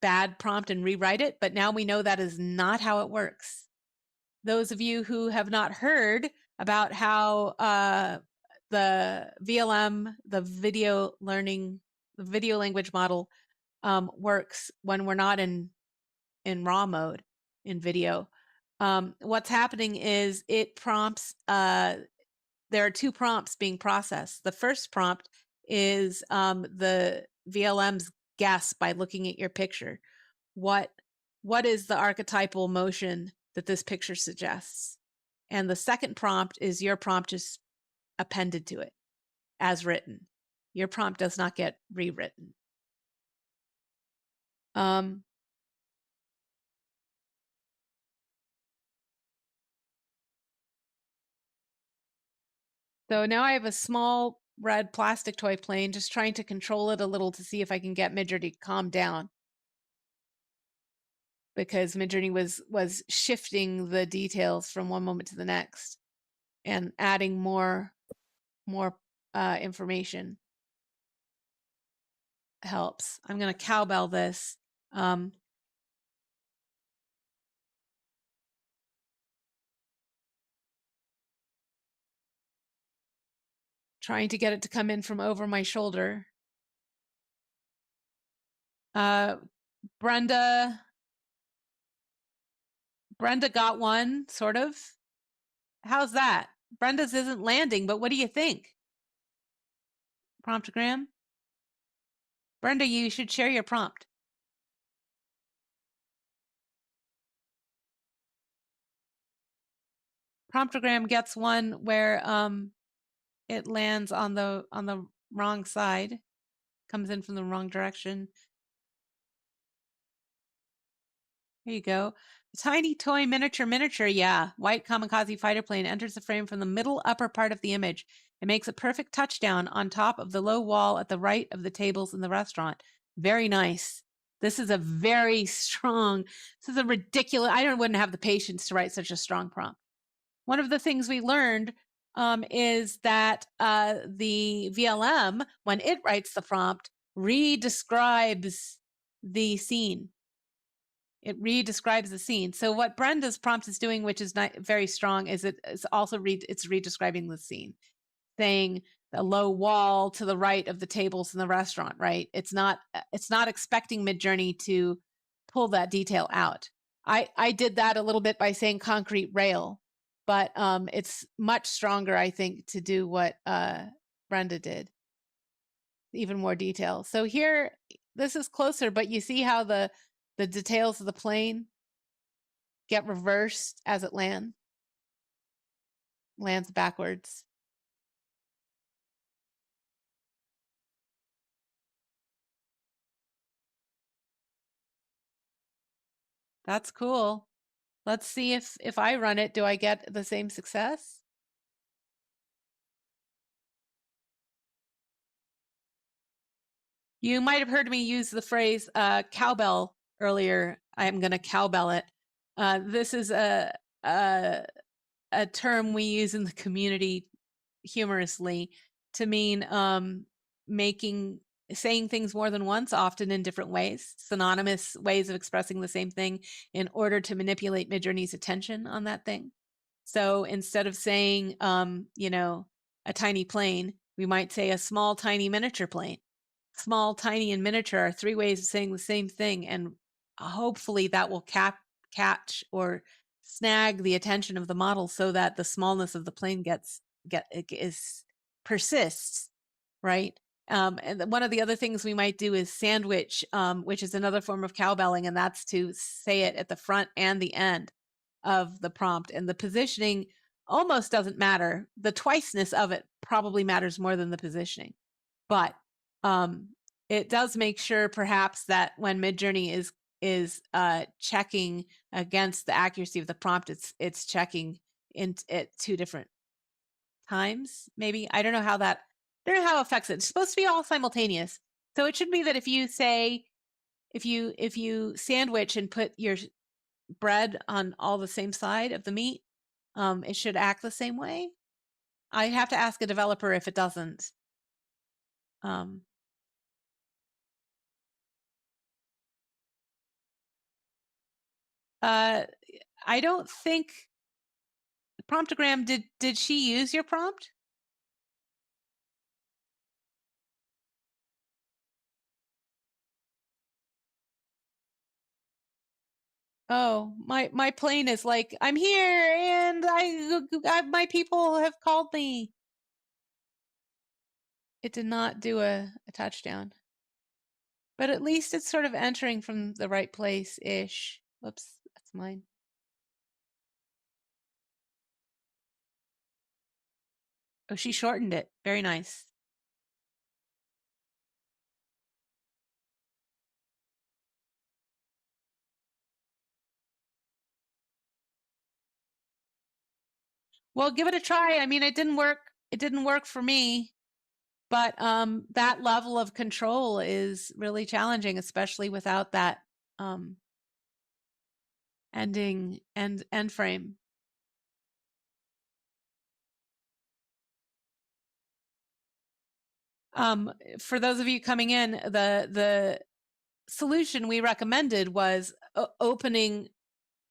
bad prompt and rewrite it. But now we know that is not how it works. Those of you who have not heard about how the VLM, the video language model, works when we're not in raw mode in video. What's happening is it prompts. There are two prompts being processed. The first prompt is the VLM's guess by looking at your picture. What is the archetypal motion that this picture suggests? And the second prompt is your prompt just appended to it as written. your prompt does not get rewritten. So now I have a small red plastic toy plane, just trying to control it a little to see if I can get Midjourney to calm down. Because Midjourney was shifting the details from one moment to the next and adding more information helps. I'm going to cowbell this. Trying to get it to come in from over my shoulder. Brenda got one, sort of. How's that? Brenda's isn't landing, but what do you think? Promptogram? Brenda, you should share your prompt. Promptogram gets one where it lands on the wrong side, comes in from the wrong direction. There you go. Tiny toy miniature, yeah. White kamikaze fighter plane enters the frame from the middle upper part of the image. It makes a perfect touchdown on top of the low wall at the right of the tables in the restaurant. Very nice. This is a very strong, this is a ridiculous, wouldn't have the patience to write such a strong prompt. One of the things we learned is that the VLM, when it writes the prompt, re-describes the scene. It re-describes the scene. So what Brenda's prompt is doing, which is not very strong, is it's also it's re-describing the scene, saying the low wall to the right of the tables in the restaurant. Right? It's not expecting Midjourney to pull that detail out. I did that a little bit by saying concrete rail, but it's much stronger, I think, to do what Brenda did. Even more detail. So here, this is closer, but you see how the details of the plane get reversed as it lands backwards. That's cool. Let's see if I run it, do I get the same success? You might have heard me use the phrase cowbell earlier. I'm going to cowbell it. This is a term we use in the community humorously to mean saying things more than once, often in different ways, synonymous ways of expressing the same thing in order to manipulate Midjourney's attention on that thing. So instead of saying, a tiny plane, we might say a small, tiny miniature plane. Small, tiny, and miniature are three ways of saying the same thing, and hopefully that will catch or snag the attention of the model so that the smallness of the plane persists, right? And one of the other things we might do is sandwich, which is another form of cowbelling, and that's to say it at the front and the end of the prompt. And the positioning almost doesn't matter. The twiceness of it probably matters more than the positioning. But it does make sure perhaps that when Midjourney is checking against the accuracy of the prompt, it's checking at two different times, maybe. I don't know how it affects it. It's supposed to be all simultaneous. So it should be that if you say, if you sandwich and put your bread on all the same side of the meat, it should act the same way. I have to ask a developer if it doesn't. I don't think Promptogram, did she use your prompt? Oh, my plane is like, I'm here and my people have called me. It did not do a touchdown. But at least it's sort of entering from the right place-ish. Whoops, that's mine. Oh, she shortened it. Very nice. Well, give it a try. I mean, it didn't work. It didn't work for me, but that level of control is really challenging, especially without that end frame. For those of you coming in, the solution we recommended was opening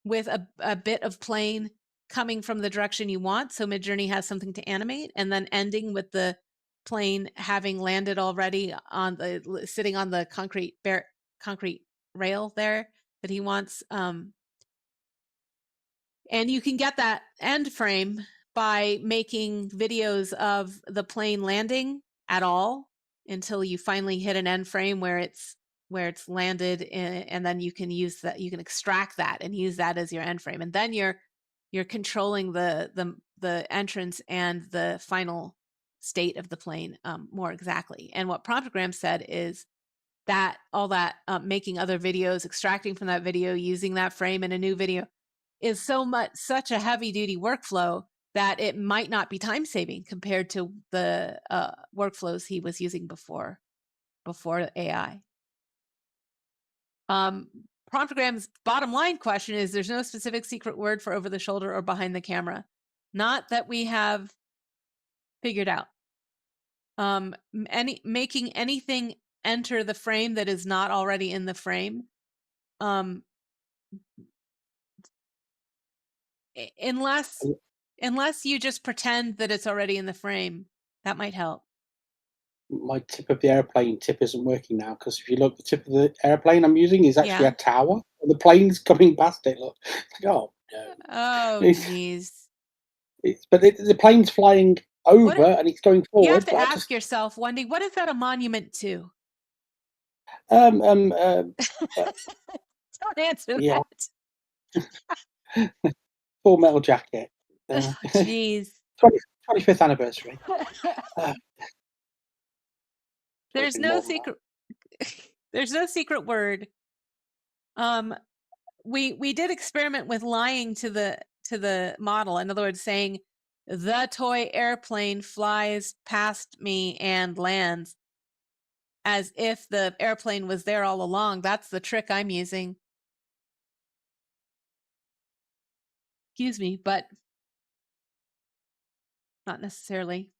with a bit of plane coming from the direction you want, so Midjourney has something to animate, and then ending with the plane having landed already on the sitting on the concrete rail there that he wants. And you can get that end frame by making videos of the plane landing at all until you finally hit an end frame where it's landed and then you can use that, you can extract that and use that as your end frame, and then you're controlling the entrance and the final state of the plane more exactly. And what Promptogram said is that all that making other videos, extracting from that video, using that frame in a new video is such a heavy duty workflow that it might not be time saving compared to the workflows he was using before AI. Promptogram's bottom line question is: there's no specific secret word for over the shoulder or behind the camera, not that we have figured out. Making anything enter the frame that is not already in the frame, unless you just pretend that it's already in the frame, that might help. My tip of the airplane tip isn't working now, because if you look, the tip of the airplane I'm using is actually Yeah. a tower, and the plane's coming past it. Look, it's like, oh no. Oh, It's- jeez. But the plane's flying over and it's going forward. You have to but I ask just, yourself, Wendy, what is that a monument to? um, Don't answer yeah. that. Full Metal Jacket. Oh, jeez. 25th anniversary. There's been no more than secret. There's no secret word. We did experiment with lying to the model. In other words, saying the toy airplane flies past me and lands, as if the airplane was there all along. That's the trick I'm using. Excuse me, but not necessarily.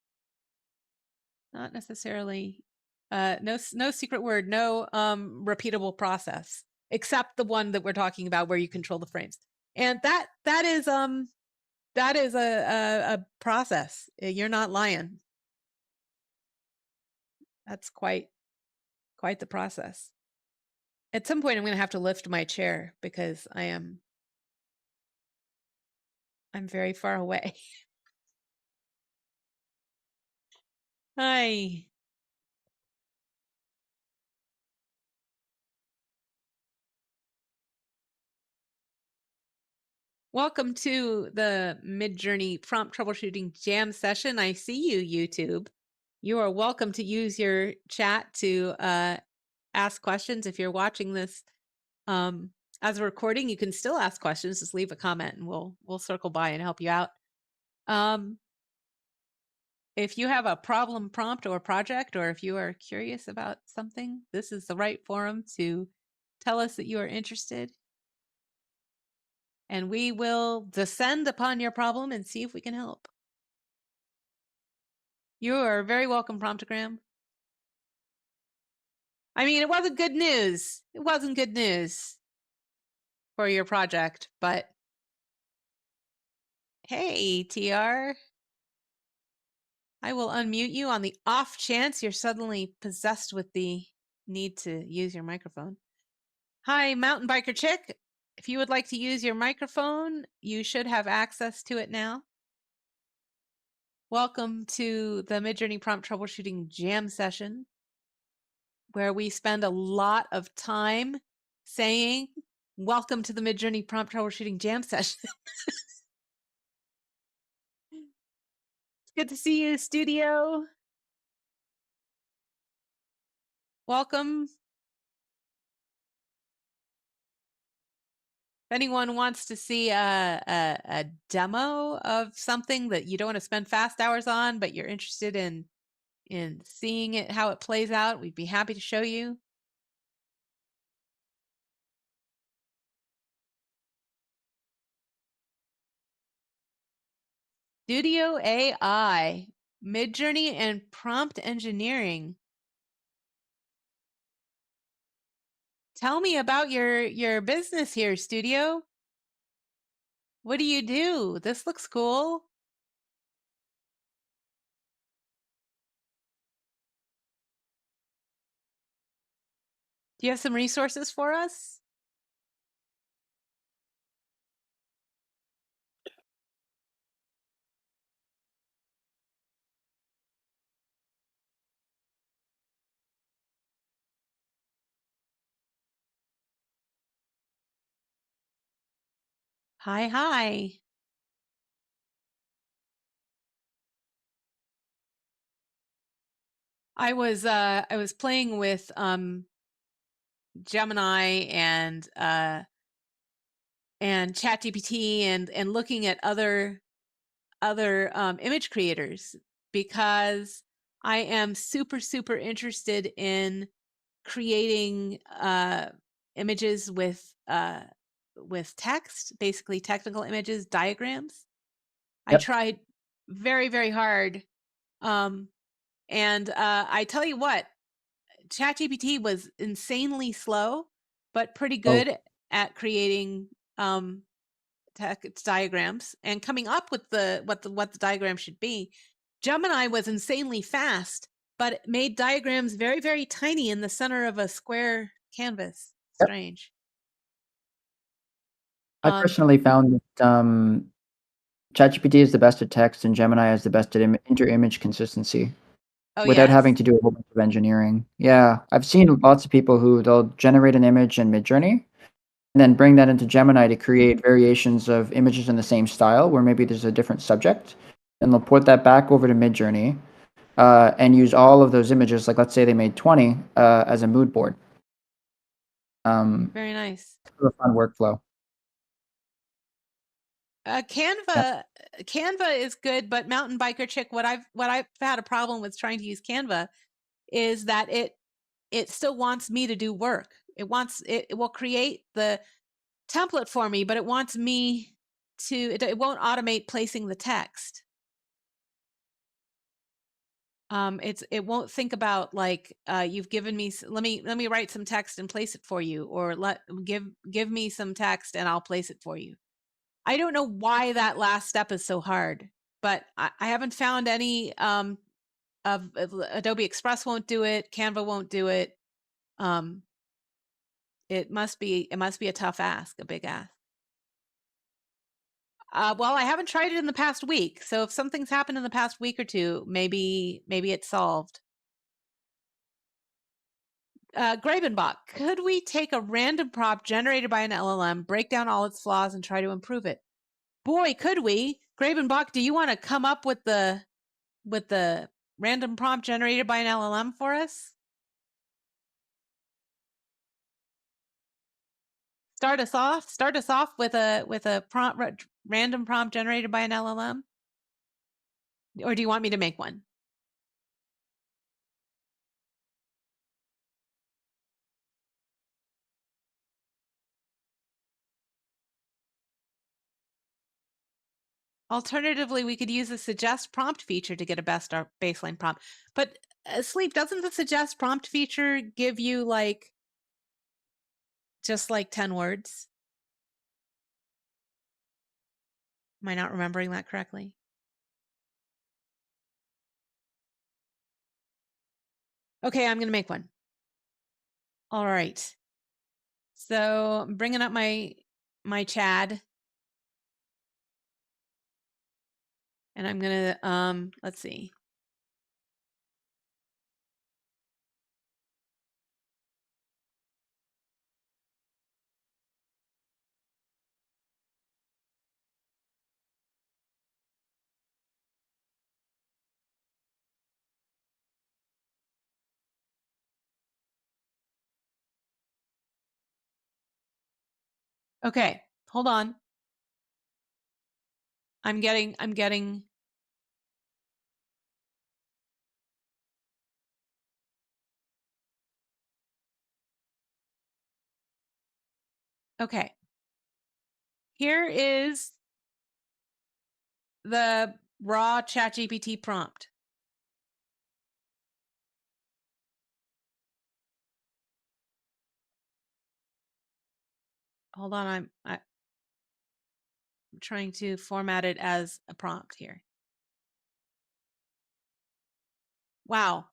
Not necessarily. No secret word, no repeatable process, except the one that we're talking about where you control the frames. And that is a process. You're not lying. That's quite the process. At some point I'm going to have to lift my chair because I'm very far away. Hi. Welcome to the Midjourney prompt troubleshooting jam session. I see you, YouTube. You are welcome to use your chat to ask questions. If you're watching this as a recording, you can still ask questions. Just leave a comment and we'll circle by and help you out. If you have a problem prompt or project, or if you are curious about something, this is the right forum to tell us that you are interested. And we will descend upon your problem and see if we can help. You are very welcome, Promptogram. I mean, it wasn't good news. It wasn't good news for your project, but hey, TR. I will unmute you on the off chance you're suddenly possessed with the need to use your microphone. Hi, Mountain Biker Chick. If you would like to use your microphone, you should have access to it now. Welcome to the Midjourney Prompt Troubleshooting Jam Session, where we spend a lot of time saying, welcome to the Midjourney Prompt Troubleshooting Jam Session. It's good to see you, studio. Welcome. anyone wants to see a demo of something that you don't want to spend fast hours on, but you're interested in seeing it, how it plays out, we'd be happy to show you. Studio AI, Midjourney and prompt engineering. Tell me about your business here, Studio. What do you do? This looks cool. Do you have some resources for us? Hi, hi. I was playing with Gemini and ChatGPT and looking at other image creators because I am super interested in creating images with text, basically technical images, diagrams. I Yep. tried very hard, and I tell you what, ChatGPT was insanely slow, but pretty Oh, good at creating text diagrams and coming up with what the diagram should be. Gemini was insanely fast, but it made diagrams very tiny in the center of a square canvas. yep. Strange. I Um, personally found that ChatGPT is the best at text and Gemini is the best at inter-image consistency oh without yes. having to do a whole bunch of engineering. Yeah, I've seen lots of people who they'll generate an image in Midjourney and then bring that into Gemini to create variations of images in the same style where maybe there's a different subject, and they'll port that back over to Midjourney and use all of those images, like let's say they made 20 as a mood board. Very nice. It's a fun workflow. Canva is good, but Mountain Biker Chick, what I've had a problem with trying to use Canva is that it still wants me to do work. It will create the template for me, but it wants me to it won't automate placing the text. It won't think about like you've given me let me write some text and place it for you, or give me some text and I'll place it for you. I don't know why that last step is so hard, but I haven't found any of Adobe Express won't do it, Canva won't do it. It must be a tough ask, a big ask. Well, I haven't tried it in the past week, so if something's happened in the past week or two, maybe it's solved. Gravenbach, could we take a random prompt generated by an LLM, break down all its flaws, and try to improve it? Boy, could we! Gravenbach, do you want to come up with the random prompt generated by an LLM for us? Start us off with a random prompt generated by an LLM, or do you want me to make one? Alternatively, we could use the suggest prompt feature to get a best baseline prompt. But Sleep, doesn't the suggest prompt feature give you like just like 10 words? Am I not remembering that correctly? Okay, I'm going to make one. All right. So I'm bringing up my Chad. And I'm going to, let's see. Okay, Hold on. I'm getting. Okay. Here is the raw ChatGPT prompt. Hold on, I'm trying to format it as a prompt here. Wow.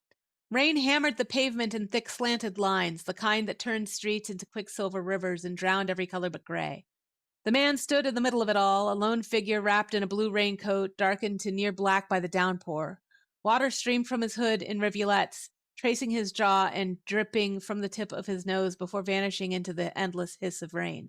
Rain hammered the pavement in thick slanted lines, the kind that turned streets into quicksilver rivers and drowned every color but gray. The man stood in the middle of it all, a lone figure wrapped in a blue raincoat, darkened to near black by the downpour. Water streamed from his hood in rivulets, tracing his jaw and dripping from the tip of his nose before vanishing into the endless hiss of rain.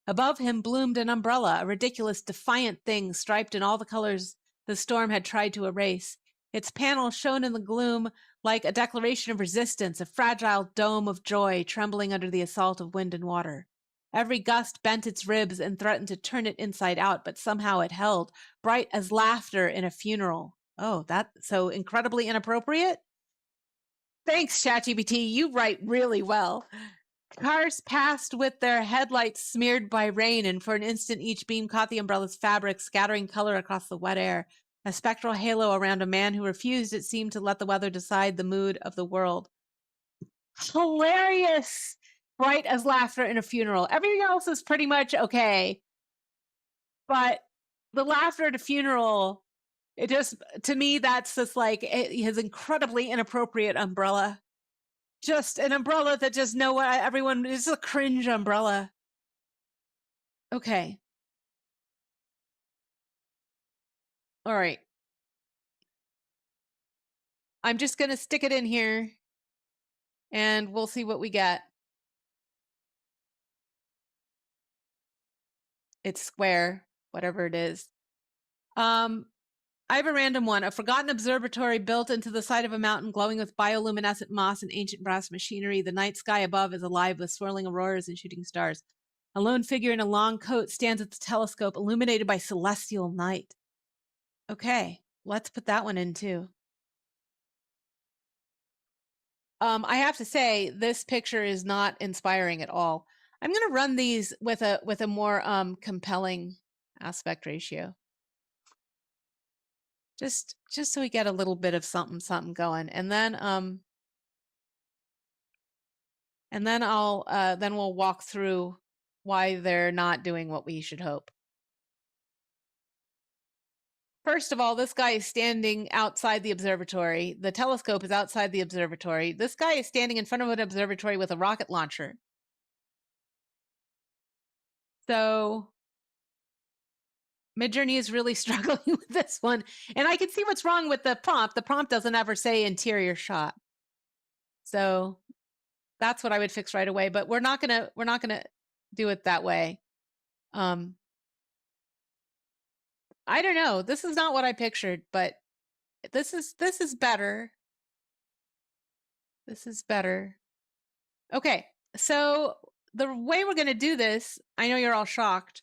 Above him bloomed an umbrella, a ridiculous, defiant thing striped in all the colors the storm had tried to erase. Its panel shone in the gloom like a declaration of resistance, a fragile dome of joy trembling under the assault of wind and water. Every gust bent its ribs and threatened to turn it inside out, but somehow it held, bright as laughter in a funeral. Oh, that's so incredibly inappropriate. Thanks, ChatGPT. You write really well. Cars passed with their headlights smeared by rain, and for an instant each beam caught the umbrella's fabric, scattering color across the wet air. A spectral halo around a man who refused, it seemed, to let the weather decide the mood of the world. Hilarious! Bright as laughter in a funeral. Everything else is pretty much okay. But the laughter at a funeral, it just, to me, that's just like his incredibly inappropriate umbrella. Just an umbrella that just everyone is a cringe umbrella. Okay. All right. I'm just going to stick it in here and we'll see what we get. It's square, whatever it is. I have a random one. A forgotten observatory built into the side of a mountain glowing with bioluminescent moss and ancient brass machinery. The night sky above is alive with swirling auroras and shooting stars. A lone figure in a long coat stands at the telescope, illuminated by celestial night. Okay, let's put that one in too. I have to say, this picture is not inspiring at all. I'm going to run these with a more compelling aspect ratio. Just so we get a little bit of something going, and then then we'll walk through why they're not doing what we should hope. First of all, this guy is standing outside the observatory. The telescope is outside the observatory. This guy is standing in front of an observatory with a rocket launcher. So Midjourney is really struggling with this one. And I can see what's wrong with the prompt. The prompt doesn't ever say interior shot. So that's what I would fix right away, but we're not gonna do it that way. I don't know. This is not what I pictured, but this is better. This is better. Okay, so the way we're gonna do this, I know you're all shocked,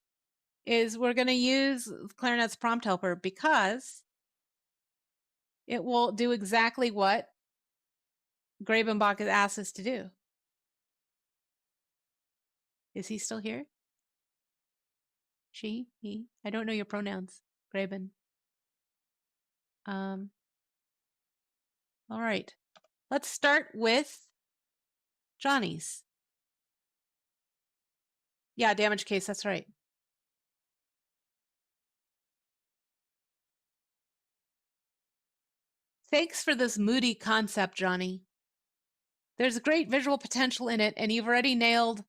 is we're gonna use Clarinet's prompt helper because it will do exactly what Grabenbach has asked us to do. Is he still here? She, he? I don't know your pronouns, Graben. All right. Let's start with Johnny's. Yeah, damage case, that's right. Thanks for this moody concept, Johnny. There's great visual potential in it, and you've already nailed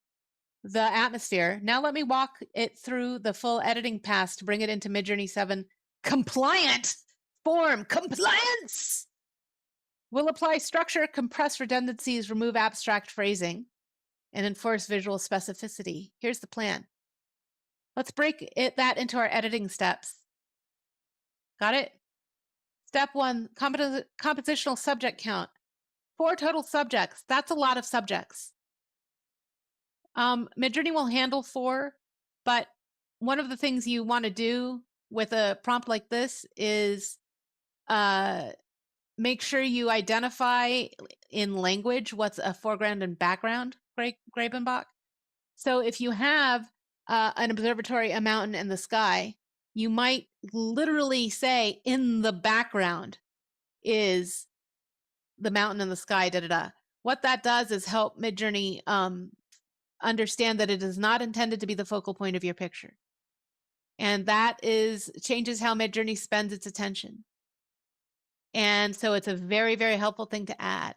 the atmosphere. Now let me walk it through the full editing pass to bring it into Midjourney 7 compliant form. Compliance! We'll apply structure, compress redundancies, remove abstract phrasing, and enforce visual specificity. Here's the plan. Let's break that into our editing steps. Got it? Step 1, compositional subject count. 4 total subjects. That's a lot of subjects. Midjourney will handle 4, but one of the things you want to do with a prompt like this is make sure you identify in language what's a foreground and background Grabenbach. So if you have an observatory, a mountain, and the sky, you might literally say in the background is the mountain and the sky, da da da. What that does is help Midjourney understand that it is not intended to be the focal point of your picture. And that changes how Midjourney spends its attention. And so it's a very, very helpful thing to add.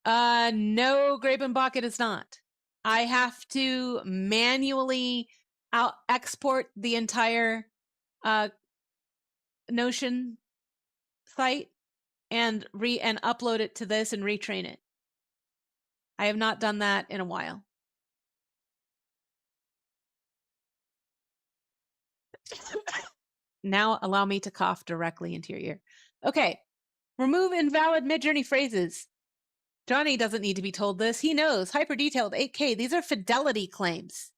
No, Grabenbach, it is not. I have to manually export the entire Notion site and upload it to this and retrain it. I have not done that in a while. Now allow me to cough directly into your ear. Okay, remove invalid Midjourney phrases. Johnny doesn't need to be told this. He knows. Hyper detailed 8K. These are fidelity claims,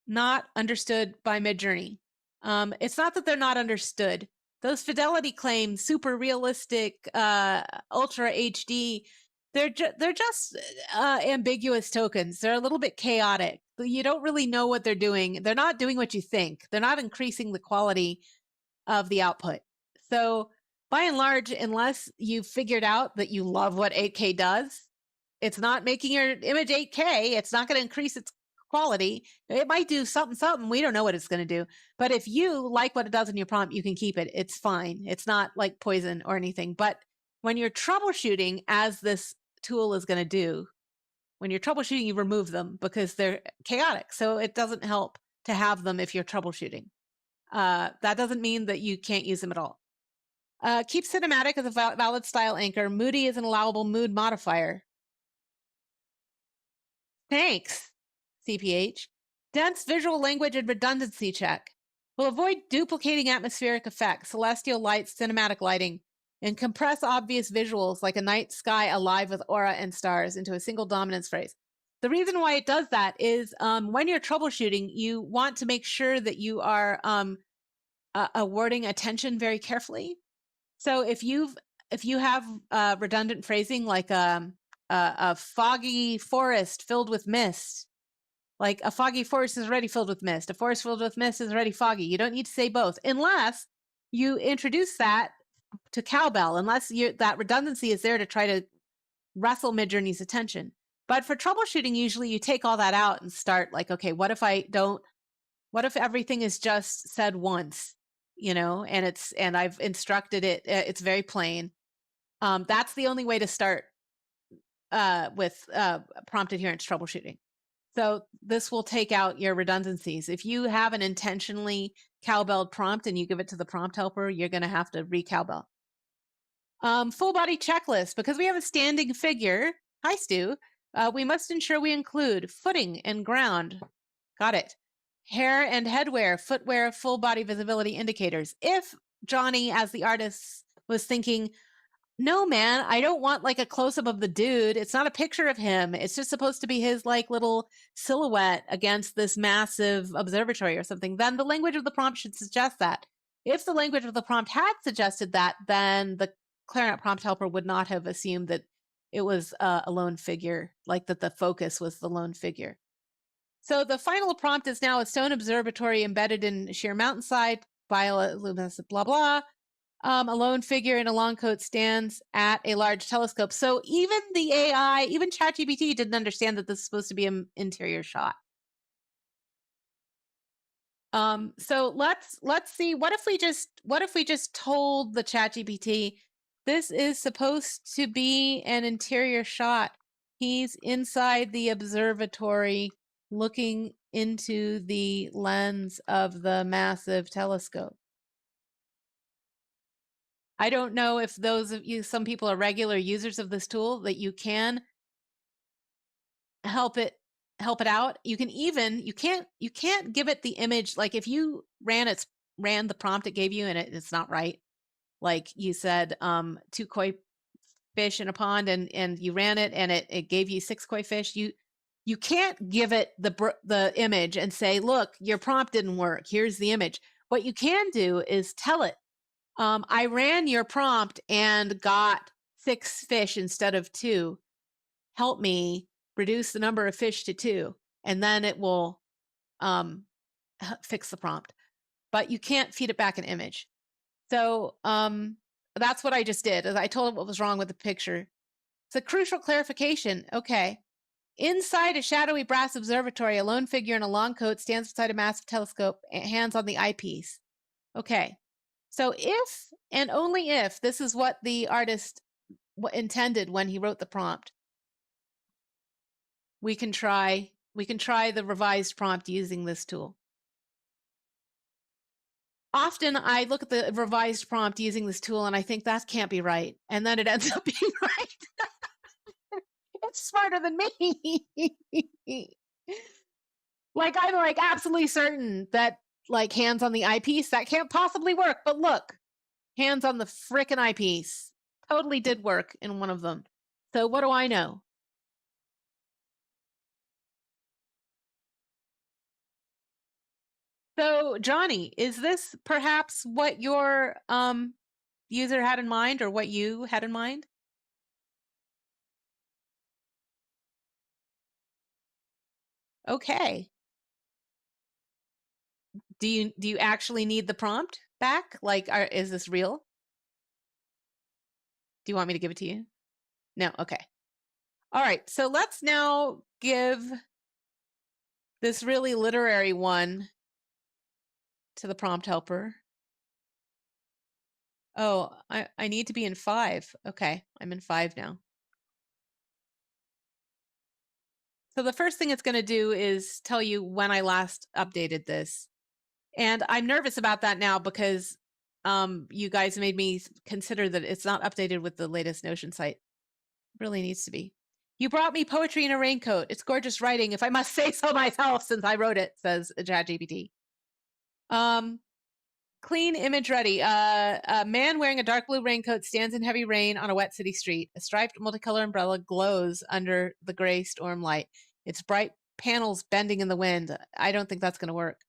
not understood by Midjourney. It's not that they're not understood. Those fidelity claims, super realistic, ultra HD, they're just ambiguous tokens. They're a little bit chaotic. You don't really know what they're doing. They're not doing what you think. They're not increasing the quality of the output. So by and large, unless you've figured out that you love what 8K does, it's not making your image 8K. It's not going to increase its quality. It might do something. We don't know what it's going to do. But if you like what it does in your prompt, you can keep it. It's fine. It's not like poison or anything. But when you're troubleshooting, as this tool is going to do, when you're troubleshooting, you remove them because they're chaotic. So it doesn't help to have them if you're troubleshooting. That doesn't mean that you can't use them at all. Keep cinematic as a valid style anchor. Moody is an allowable mood modifier. Thanks, CPH. Dense visual language and redundancy check. Will avoid duplicating atmospheric effects, celestial lights, cinematic lighting, and compress obvious visuals like a night sky alive with aura and stars into a single dominance phrase. The reason why it does that is when you're troubleshooting, you want to make sure that you are awarding attention very carefully. So if you have redundant phrasing like a foggy forest filled with mist, like a foggy forest is already filled with mist, a forest filled with mist is already foggy. You don't need to say both unless you introduce that to cowbell, unless that redundancy is there to try to wrestle Midjourney's attention. But for troubleshooting, usually you take all that out and start like, okay, what if everything is just said once, and I've instructed it, it's very plain. That's the only way to start with prompt adherence troubleshooting. So this will take out your redundancies. If you have an intentionally cowbelled prompt and you give it to the prompt helper, you're going to have to re-cowbell. Full body checklist. Because we have a standing figure, hi Stu, we must ensure we include footing and ground. Got it. Hair and headwear, footwear, full body visibility indicators. If Johnny, as the artist, was thinking, no, man, I don't want like a close-up of the dude. It's not a picture of him. It's just supposed to be his like little silhouette against this massive observatory or something. Then the language of the prompt should suggest that. If the language of the prompt had suggested that, then the Clarinet prompt helper would not have assumed that it was a lone figure, like that the focus was the lone figure. So the final prompt is now a stone observatory embedded in sheer mountainside, bioluminescent, blah, blah. A lone figure in a long coat stands at a large telescope. So even the AI, even ChatGPT didn't understand that this is supposed to be an interior shot. So let's see. What if we just told the ChatGPT this is supposed to be an interior shot? He's inside the observatory looking into the lens of the massive telescope. I don't know if those of you, some people are regular users of this tool, that you can help it out. You can even, you can't give it the image. Like if you ran the prompt it gave you and it's not right. Like you said, 2 koi fish in a pond and you ran it and it gave you 6 koi fish. You can't give it the image and say, look, your prompt didn't work. Here's the image. What you can do is tell it, I ran your prompt and got 6 fish instead of 2. Help me reduce the number of fish to 2. And then it will fix the prompt. But you can't feed it back an image. So that's what I just did. I told it what was wrong with the picture. It's a crucial clarification. Okay. Inside a shadowy brass observatory, a lone figure in a long coat stands beside a massive telescope, hands on the eyepiece. Okay. So if and only if this is what the artist intended when he wrote the prompt, we can try the revised prompt using this tool. Often I look at the revised prompt using this tool and I think that can't be right. And then it ends up being right. It's smarter than me. Like, I'm like absolutely certain that like hands on the eyepiece, that can't possibly work. But look, hands on the frickin' eyepiece totally did work in one of them. So what do I know? So Johnny, is this perhaps what your user had in mind or what you had in mind? Okay. Do you actually need the prompt back? Like, is this real? Do you want me to give it to you? No. Okay. All right. So let's now give this really literary one to the prompt helper. Oh, I need to be in 5. Okay. I'm in 5 now. So the first thing it's going to do is tell you when I last updated this. And I'm nervous about that now because you guys made me consider that it's not updated with the latest Notion site. It really needs to be. You brought me poetry in a raincoat. It's gorgeous writing, if I must say so myself, since I wrote it, says ChatGPT. Clean image ready. A man wearing a dark blue raincoat stands in heavy rain on a wet city street. A striped multicolor umbrella glows under the gray storm light. Its bright panels bending in the wind. I don't think that's going to work.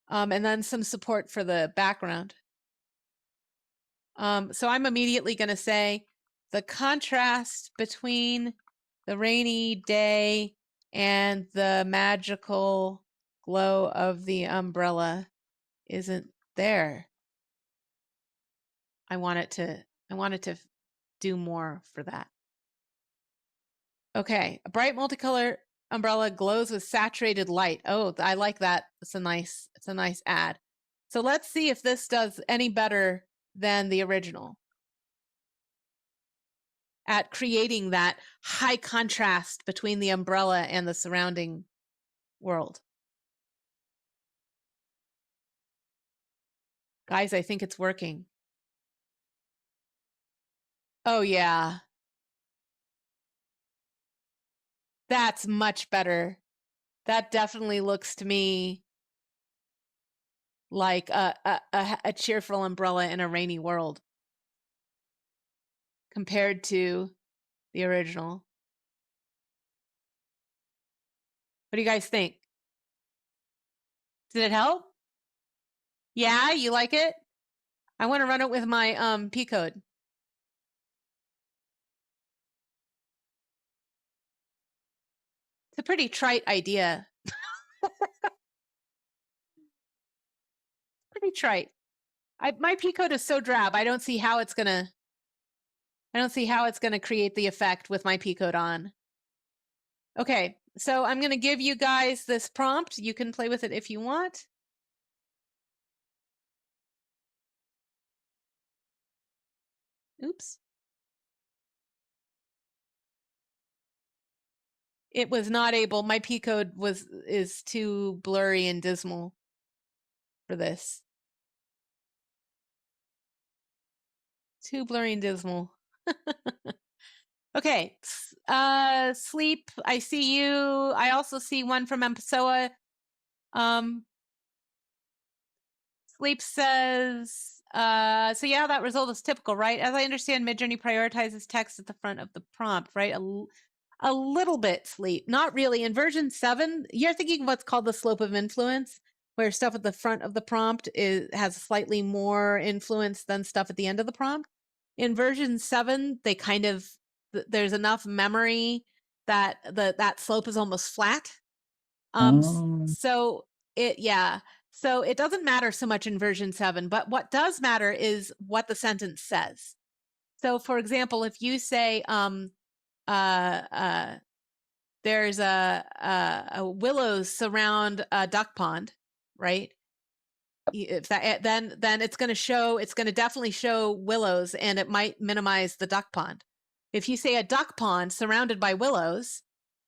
And then some support for the background. So I'm immediately going to say the contrast between the rainy day and the magical glow of the umbrella isn't there. I want it to do more for that. Okay, a bright multicolor umbrella glows with saturated light. Oh, I like that. It's a nice ad. So let's see if this does any better than the original at creating that high contrast between the umbrella and the surrounding world. Guys, I think it's working. Oh, yeah. That's much better. That definitely looks to me like a cheerful umbrella in a rainy world compared to the original. What do you guys think? Did it help? Yeah, you like it? I want to run it with my P code. It's a pretty trite idea. Pretty trite. My P code is so drab. I don't see how it's gonna create the effect with my P code on. Okay, so I'm gonna give you guys this prompt. You can play with it if you want. Oops. It was not able. My P code is too blurry and dismal for this. Too blurry and dismal. Okay. Sleep. I see you. I also see one from Mpsoa. Sleep says, so yeah, that result is typical, right? As I understand, Midjourney prioritizes text at the front of the prompt, right? A little bit sleep, not really. In version 7, you're thinking what's called the slope of influence, where stuff at the front of the prompt has slightly more influence than stuff at the end of the prompt. In version 7, they kind of there's enough memory that that slope is almost flat. So it doesn't matter so much in version 7, but what does matter is what the sentence says. So for example, if you say there's a willows surround a duck pond, right? If that, then it's going to definitely show willows, and it might minimize the duck pond. If you say a duck pond surrounded by willows,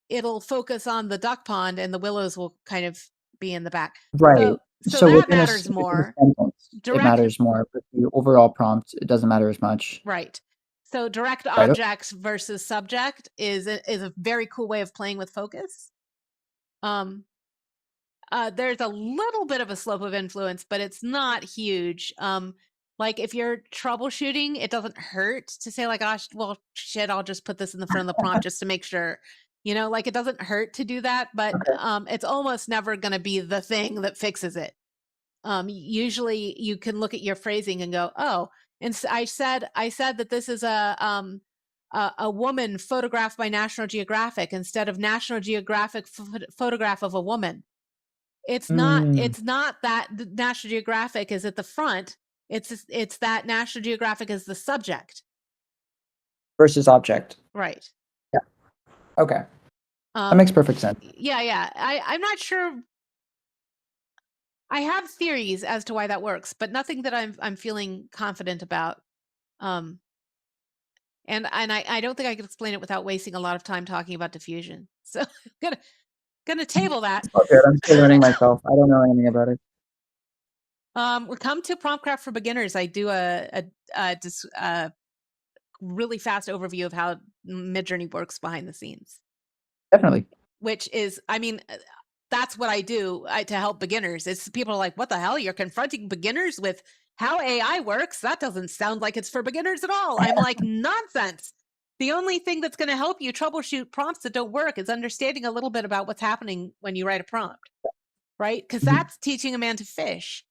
it'll focus on the duck pond, and the willows will kind of be in the back. Right. So So that within matters within a more. sentence, it Direct- matters more, but the overall prompt, it doesn't matter as much. Right. So direct Right. objects versus subject is a very cool way of playing with focus. There's a little bit of a slope of influence, but it's not huge. Like if you're troubleshooting, it doesn't hurt to say like, gosh, well, shit, I'll just put this in the front of the prompt just to make sure, like it doesn't hurt to do that, but it's almost never going to be the thing that fixes it. Usually you can look at your phrasing and go, oh, and I said that this is a woman photographed by National Geographic instead of National Geographic photograph of a woman. It's not that the National Geographic is at the front. It's that National Geographic is the subject Versus object. Right. Yeah. Okay. That makes perfect sense. Yeah. I'm not sure. I have theories as to why that works, but nothing that I'm feeling confident about. And I don't think I can explain it without wasting a lot of time talking about diffusion. So I'm gonna table that. Okay, I'm still learning myself. I don't know anything about it. We come to PromptCraft for beginners. I do a really fast overview of how Midjourney works behind the scenes. Definitely. Which is, that's what I do to help beginners. It's people are like, what the hell? You're confronting beginners with how AI works? That doesn't sound like it's for beginners at all. I'm like, nonsense. The only thing that's going to help you troubleshoot prompts that don't work is understanding a little bit about what's happening when you write a prompt, right? Because that's teaching a man to fish.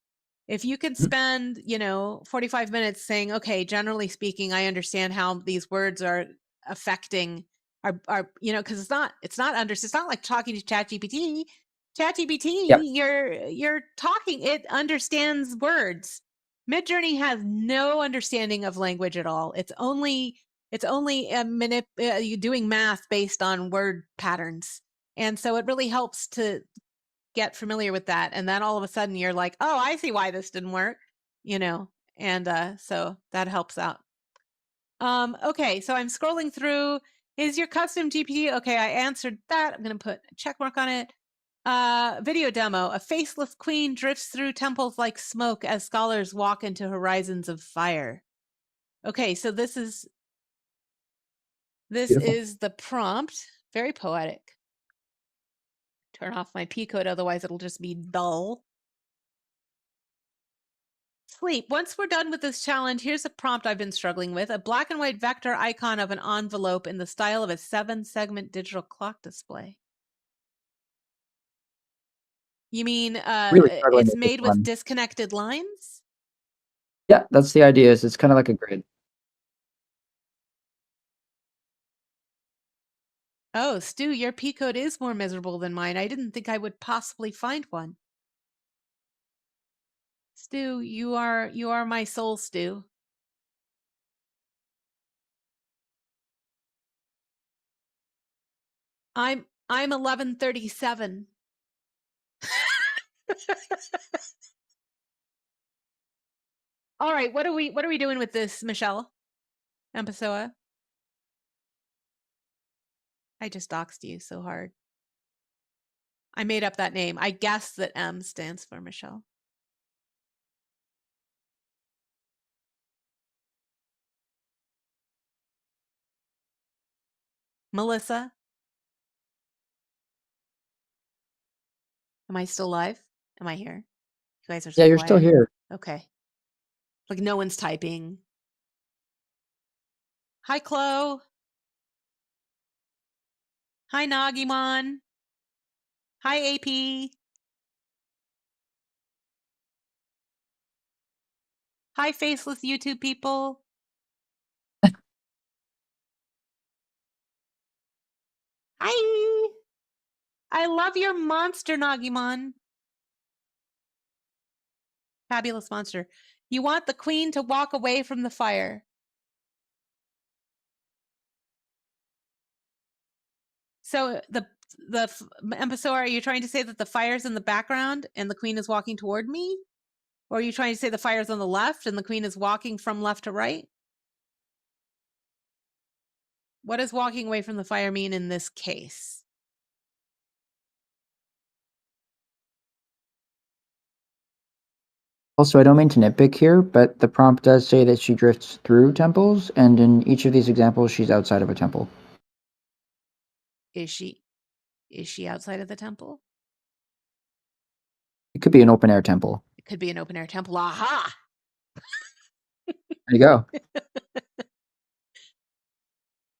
If you can spend, 45 minutes saying, okay, generally speaking, I understand how these words are affecting our because it's not like talking to ChatGPT. ChatGPT, you're talking, it understands words. Midjourney has no understanding of language at all. It's only you doing math based on word patterns. And so it really helps to get familiar with that. And then all of a sudden you're like, oh, I see why this didn't work, and so that helps out. Okay, so I'm scrolling through. Is your custom GPT? Okay, I answered that. I'm going to put a check mark on it. Video demo. A faceless queen drifts through temples like smoke as scholars walk into horizons of fire. Okay, so this is the prompt. Very poetic. Turn off my P code, otherwise it'll just be dull. Sleep. Once we're done with this challenge, here's a prompt I've been struggling with. A black and white vector icon of an envelope in the style of a 7-segment digital clock display. You mean it's made with disconnected lines? Yeah, that's the idea. It's kind of like a grid. Oh, Stu, your P code is more miserable than mine. I didn't think I would possibly find one. Stu, you are my soul, Stu. I'm 1137. All right, what are we doing with this, Michelle? Ampesoa? I just doxed you so hard. I made up that name. I guess that M stands for Michelle. Melissa? Am I still live? Am I here? You guys are so Yeah, you're quiet. still here. Okay. Like no one's typing. Hi, Chloe. Hi, Nagimon. Hi, AP. Hi, faceless YouTube people. Hi. I love your monster, Nagimon. Fabulous monster. You want the queen to walk away from the fire. So so are you trying to say that the fire's in the background and the queen is walking toward me? Or are you trying to say the fire's on the left and the queen is walking from left to right? What does walking away from the fire mean in this case? Also, I don't mean to nitpick here, but the prompt does say that she drifts through temples, and in each of these examples, she's outside of a temple. Is she outside of the temple? It could be an open air temple. It could be an open air temple. Aha! There you go.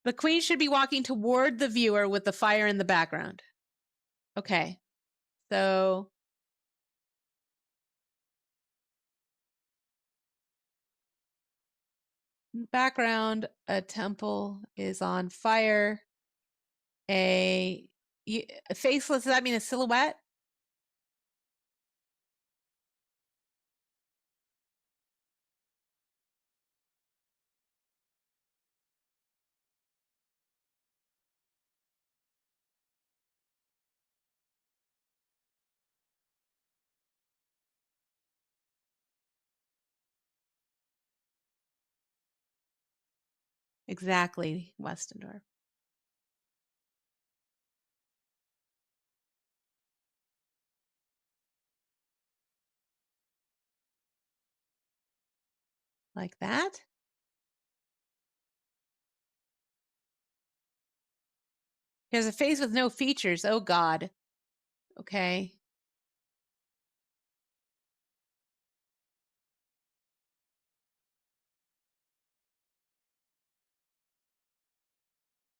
The queen should be walking toward the viewer with the fire in the background. Okay. So background, a temple is on fire. A faceless, does that mean a silhouette? Exactly, Westendorf. Like that? There's a face with no features. Oh, God. Okay.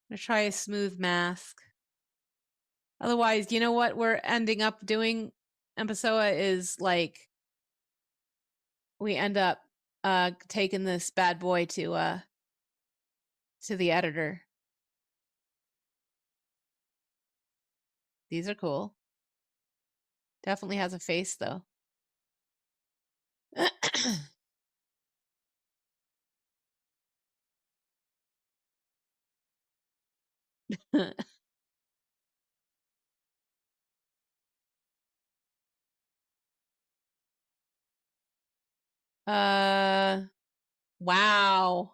I'm going to try a smooth mask. Otherwise, you know what we're ending up doing, Embasoa, is like we end up taking this bad boy to the editor. These are cool. Definitely has a face, though. Wow.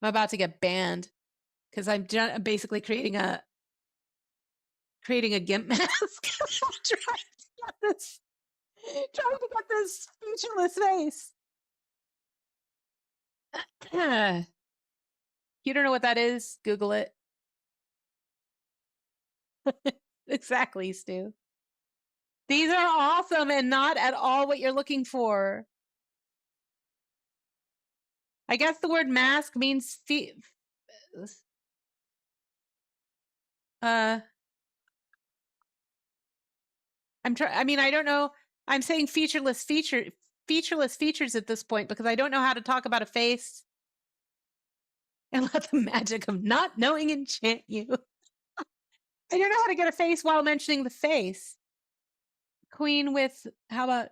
I'm about to get banned because I'm basically creating a GIMP mask. trying to get this featureless face. You don't know what that is? Google it. Exactly, Stu. These are awesome and not at all what you're looking for. I guess the word mask means I mean, I don't know. I'm saying featureless features at this point because I don't know how to talk about a face and let the magic of not knowing enchant you. I don't know how to get a face while mentioning the face. Queen with, how about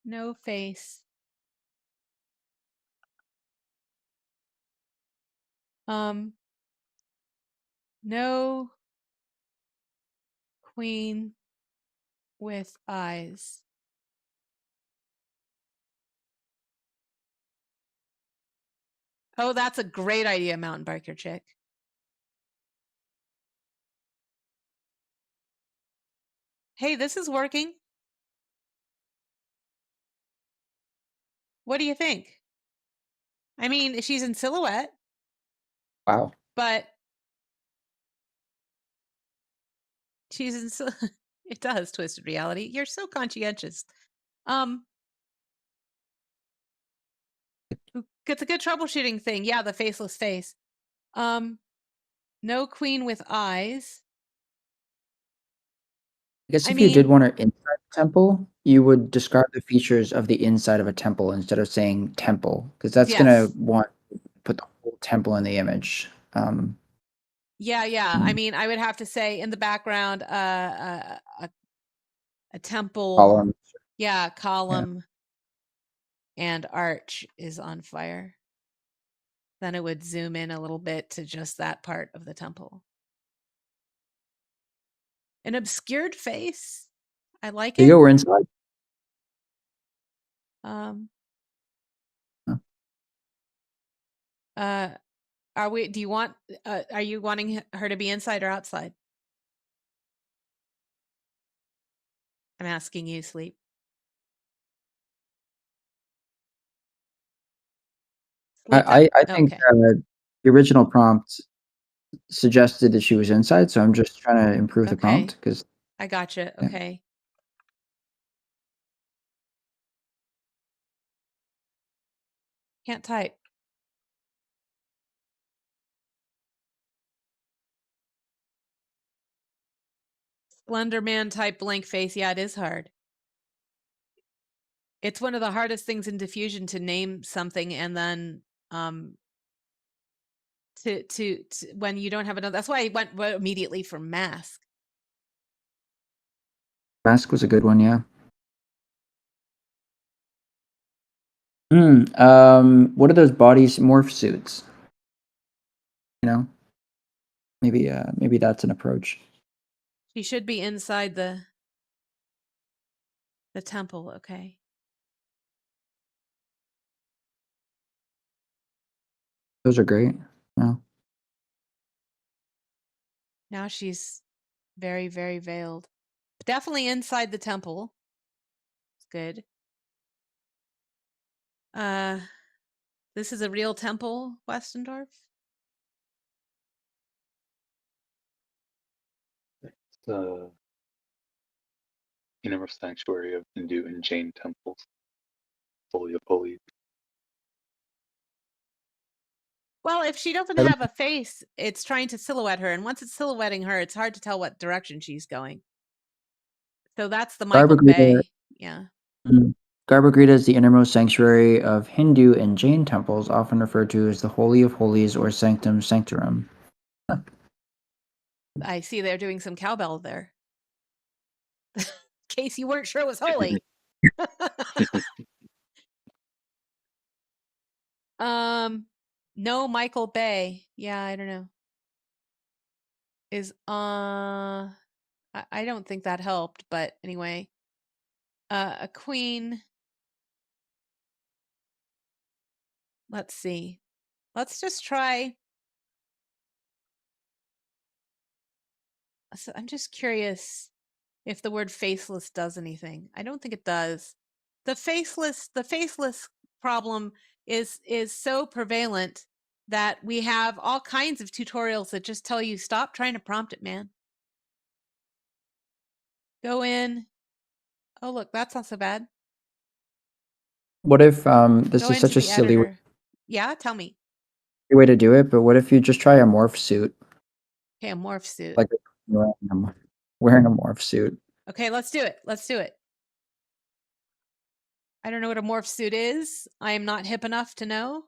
no face? No queen with eyes. Oh, that's a great idea, mountain biker chick. Hey, this is working. What do you think? I mean, she's in silhouette. Wow. But She's in so it does twisted reality. You're so conscientious. It's a good troubleshooting thing. Yeah, the faceless face. No queen with eyes. I guess I if you did mean, want her inside the temple, you would describe the features of the inside of a temple instead of saying temple, because that's gonna yes. want to put the whole temple in the image. Yeah. I mean, I would have to say in the background, a temple. Column. Yeah, column and arch is on fire. Then it would zoom in a little bit to just that part of the temple. An obscured face. I like There it. you go. We're inside. Are we? Do you want? Are you wanting her to be inside or outside? I'm asking you, Sleep. I think Okay. the original prompt suggested that she was inside, so I'm just trying to improve the prompt because I gotcha. Yeah. Okay. Can't type. Slender Man type blank face. Yeah, it is hard. It's one of the hardest things in diffusion to name something and then to when you don't have another. That's why I went immediately for mask. mask was a good one. Yeah. What are those bodies morph suits? You know, maybe that's an approach. She should be inside the temple. Okay. Those are great. Yeah. Now she's very, very veiled. Definitely inside the temple. It's good. This is a real temple, Westendorf? The Universal Sanctuary of Hindu and Jain temples. Holy of Holies. Well, if she doesn't have a face, it's trying to silhouette her. And once it's silhouetting her, it's hard to tell what direction she's going. So that's the Michael Bay. Yeah. Garbhagriha is the innermost sanctuary of Hindu and Jain temples, often referred to as the Holy of Holies or Sanctum Sanctorum. I see they're doing some cowbell there. In case you weren't sure it was holy. No Michael Bay. Yeah, I don't know. I don't think that helped, but anyway. A queen. Let's see. Let's just try. So I'm just curious if the word faceless does anything. I don't think it does. The faceless problem is so prevalent that we have all kinds of tutorials that just tell you stop trying to prompt it, man. Go in. Oh, look, that's not so bad. What if this Go is such into a the silly editor. Yeah, tell me. way to do it, but what if you just try a morph suit? Okay, a morph suit. Like wearing a morph suit. Okay, let's do it. Let's do it. I don't know what a morph suit is. I am not hip enough to know.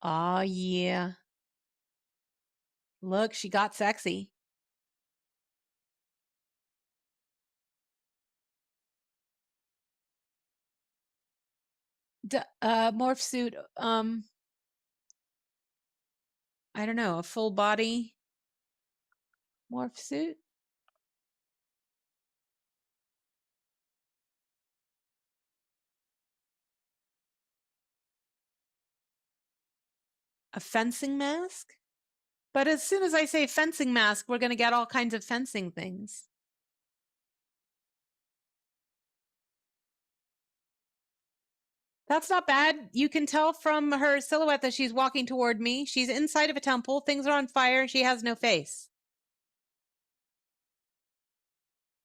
Oh, yeah. Look, she got sexy. Morph suit, I don't know, a full body morph suit? A fencing mask? But as soon as I say fencing mask, we're going to get all kinds of fencing things. That's not bad. You can tell from her silhouette that she's walking toward me. She's inside of a temple. Things are on fire. She has no face.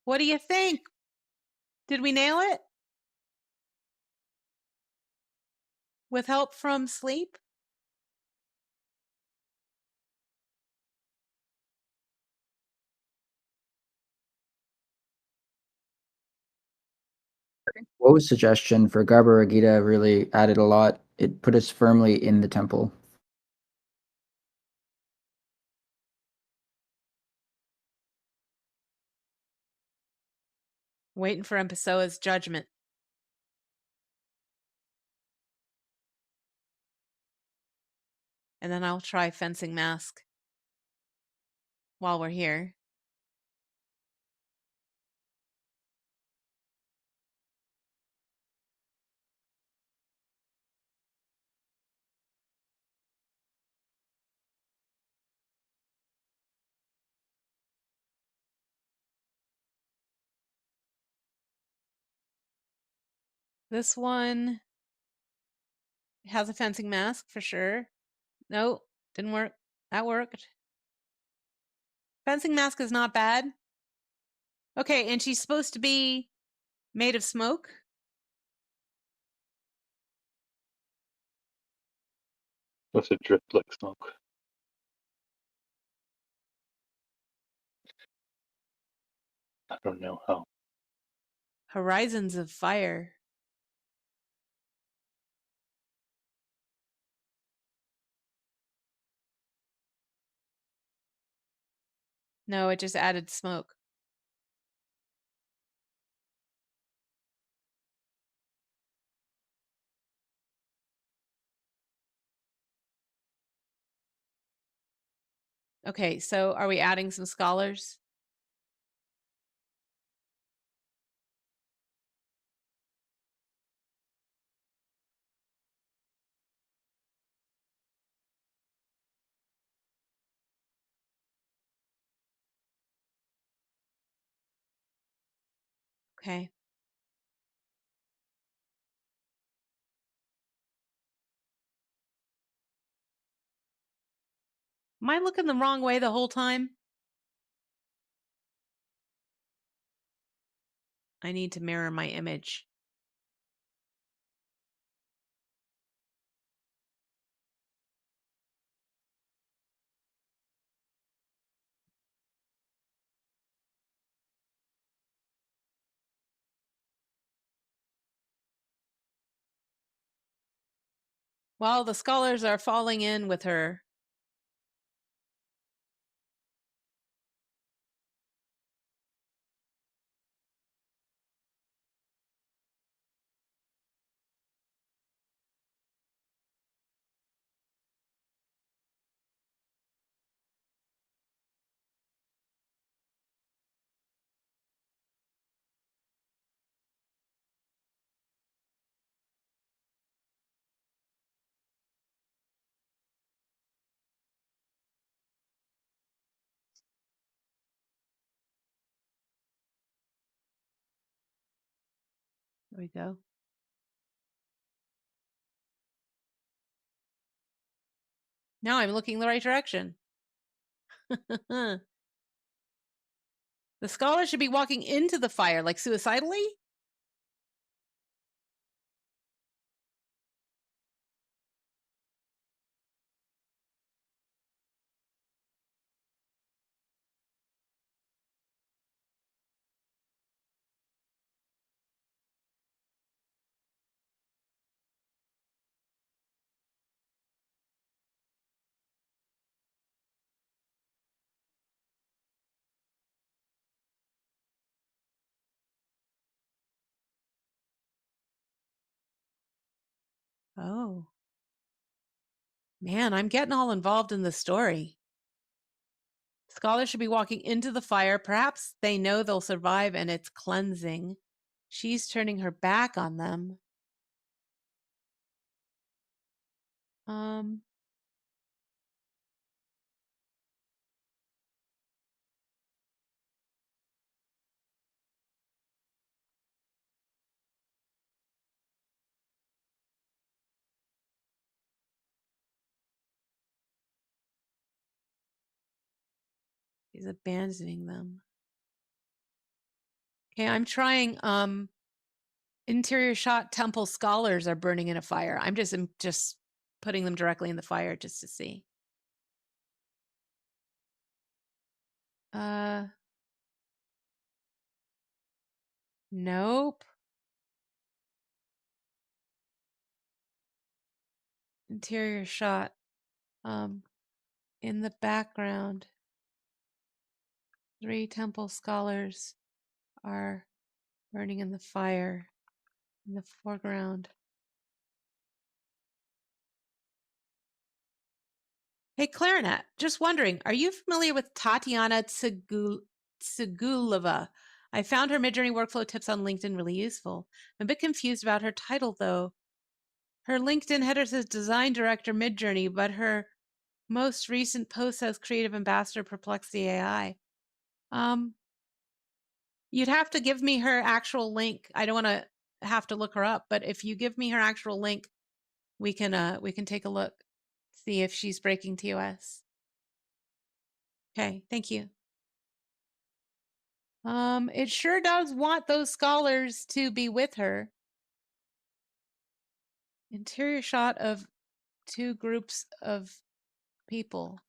What do you think? Did we nail it? With help from sleep? Woe's suggestion for Garbara Gita really added a lot. It put us firmly in the temple. Waiting for Empesoa's judgment. And then I'll try fencing mask while we're here. This one has a fencing mask for sure. No, didn't work. That worked. Fencing mask is not bad. Okay, and she's supposed to be made of smoke. With a drip like smoke. I don't know how. Horizons of fire. No, it just added smoke. Okay, so are we adding some scholars? Okay. Am I looking the wrong way the whole time? I need to mirror my image. While the scholars are falling in with her. There we go. Now I'm looking the right direction. The scholars should be walking into the fire, like suicidally? Oh. Man, I'm getting all involved in the story. Scholars should be walking into the fire. Perhaps they know they'll survive and it's cleansing. She's turning her back on them. Um, He's abandoning them. Okay, I'm trying interior shot temple scholars are burning in a fire. I'm just putting them directly in the fire just to see. Nope. Interior shot. In the background, 3 temple scholars are burning in the fire. In the foreground. Hey, Clarinet, just wondering, are you familiar with Tatiana Tsigulova? I found her Midjourney workflow tips on LinkedIn really useful. I'm a bit confused about her title, though. Her LinkedIn header says Design Director Midjourney, but her most recent post says Creative Ambassador Perplexity AI. You'd have to give me her actual link. I don't want to have to look her up, but if you give me her actual link, we can take a look, see if she's breaking TOS. Okay, thank you. It sure does want those scholars to be with her. Interior shot of 2 groups of people.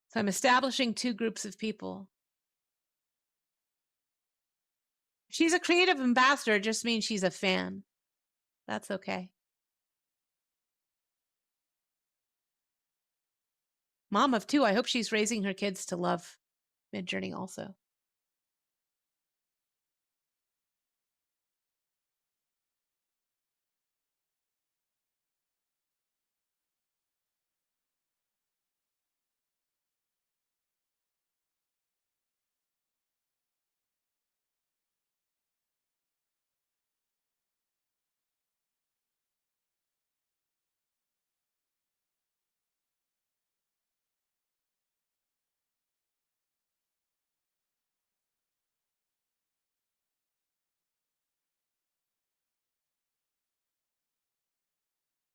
So I'm establishing 2 groups of people. She's a creative ambassador, it just means she's a fan. That's okay. Mom of 2, I hope she's raising her kids to love Midjourney also.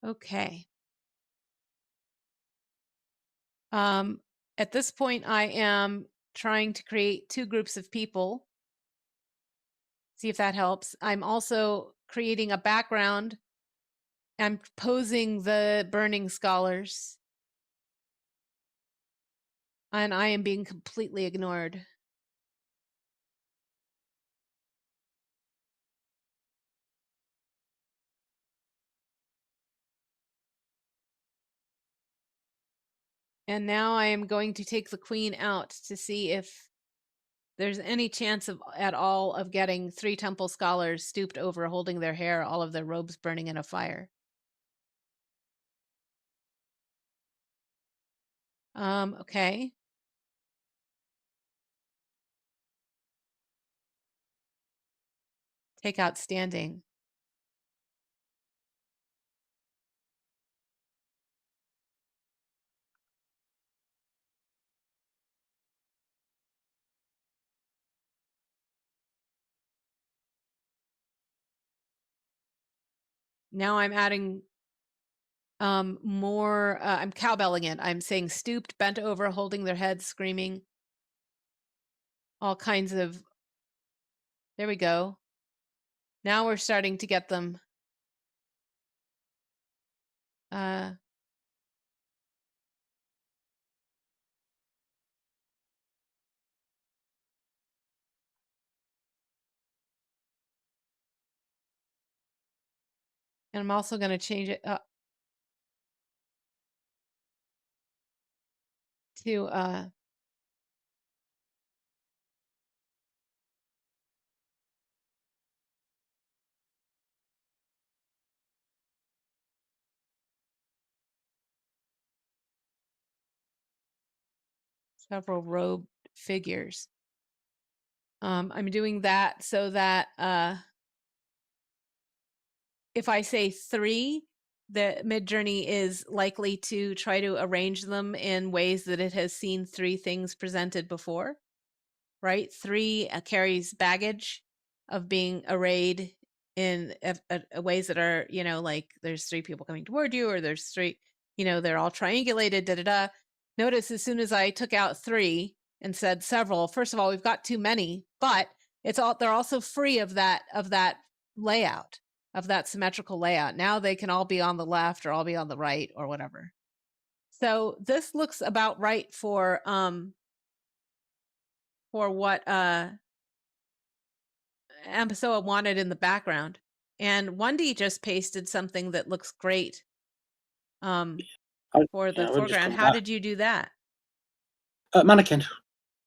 Okay. At this point, I am trying to create 2 groups of people. See if that helps. I'm also creating a background. I'm posing the burning scholars. And I am being completely ignored. And now I am going to take the queen out to see if there's any chance at all of getting 3 temple scholars stooped over, holding their hair, all of their robes burning in a fire. Okay. Take out standing. Now I'm adding more, I'm cowbelling it. I'm saying stooped, bent over, holding their heads, screaming. All kinds of, there we go. Now we're starting to get them. And I'm also going to change it up to several robed figures. I'm doing that so that if I say 3, the Midjourney is likely to try to arrange them in ways that it has seen 3 things presented before, right? 3 carries baggage of being arrayed in ways that are, like there's 3 people coming toward you, or there's 3, they're all triangulated, da da da. Notice as soon as I took out 3 and said several, first of all, we've got too many, but they're also free of that layout, of that symmetrical layout. Now they can all be on the left or all be on the right or whatever. So this looks about right for what Ampesoa wanted in the background. And 1D just pasted something that looks great for the foreground. How did you do that? Mannequin.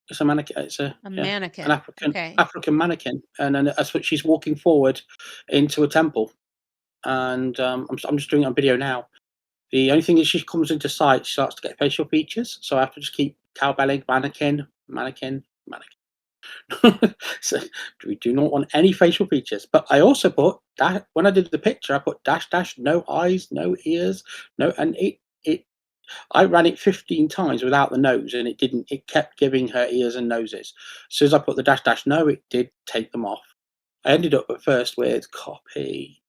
It's a mannequin. It's A mannequin. an African Okay. African mannequin, and then that's what she's walking forward into a temple. And I'm just doing it on video now. The only thing is, she comes into sight, she starts to get facial features, so I have to just keep cowbelling mannequin, mannequin, mannequin. So we do not want any facial features. But I also put that when I did the picture, I put dash dash, no eyes, no ears, no, and it I ran it 15 times without the nose, and it didn't. It kept giving her ears and noses. As soon as I put the dash dash no, it did take them off. I ended up at first with copy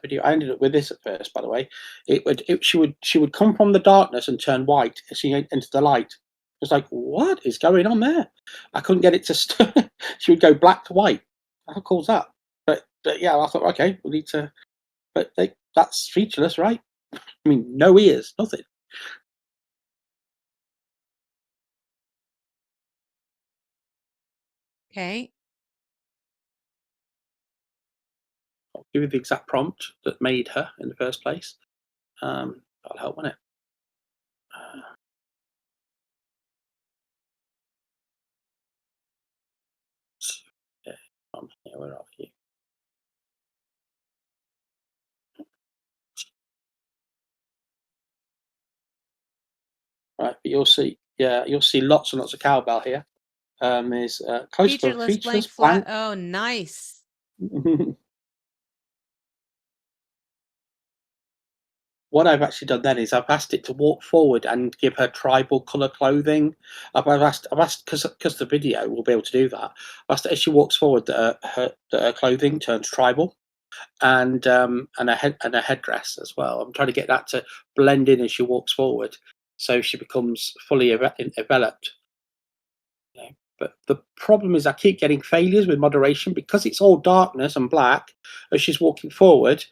video. I ended up with this at first, by the way. She would come from the darkness and turn white as she went into the light. I was like, what is going on there? I couldn't get it to. She would go black to white. How cool is that? But yeah, I thought, okay, we need to. But that's featureless, right? I mean, no ears, nothing. Okay. I'll give you the exact prompt that made her in the first place. That'll help, won't it? Okay, here, where are you? Right, but you'll see, you'll see lots and lots of cowbell here. Is close to Featureless, blank, featureless, flat. blank. Oh, nice. What I've actually done then is I've asked it to walk forward and give her tribal color clothing. I've asked because the video will be able to do that. I've asked that as she walks forward, that her clothing turns tribal, and a headdress as well. I'm trying to get that to blend in as she walks forward, so she becomes fully enveloped. You know? But the problem is I keep getting failures with moderation because it's all darkness and black as she's walking forward.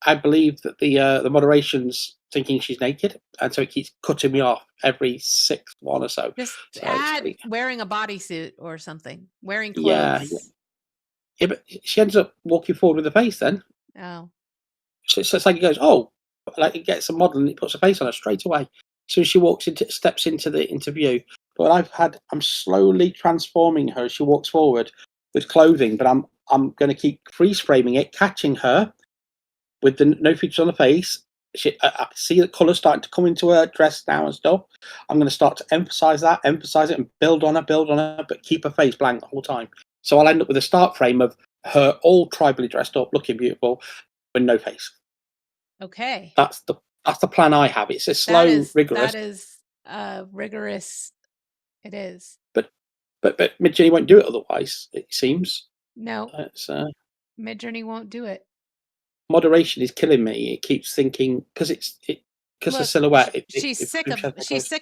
I believe that the moderation's thinking she's naked, and so it keeps cutting me off every sixth one or so. Just So add wearing a bodysuit or something. Wearing yeah, clothes. yeah, but she ends up walking forward with a face then. Oh. So it's like it goes, oh, like it gets a model and it puts a face on her straight away. So she steps into the interview. But I'm slowly transforming her as she walks forward with clothing, but I'm going to keep freeze framing it, catching her with the no features on the face. I see the colour starting to come into her dress now and stuff. I'm going to start to emphasise it, and build on her, but keep her face blank the whole time. So I'll end up with a start frame of her all tribally dressed up, looking beautiful, with no face. Okay. That's the plan I have. It's a slow, rigorous. That is rigorous. It is. But Midjourney won't do it otherwise. It seems. No. It's Midjourney won't do it. moderation is killing me. It keeps thinking because the silhouette. She's sick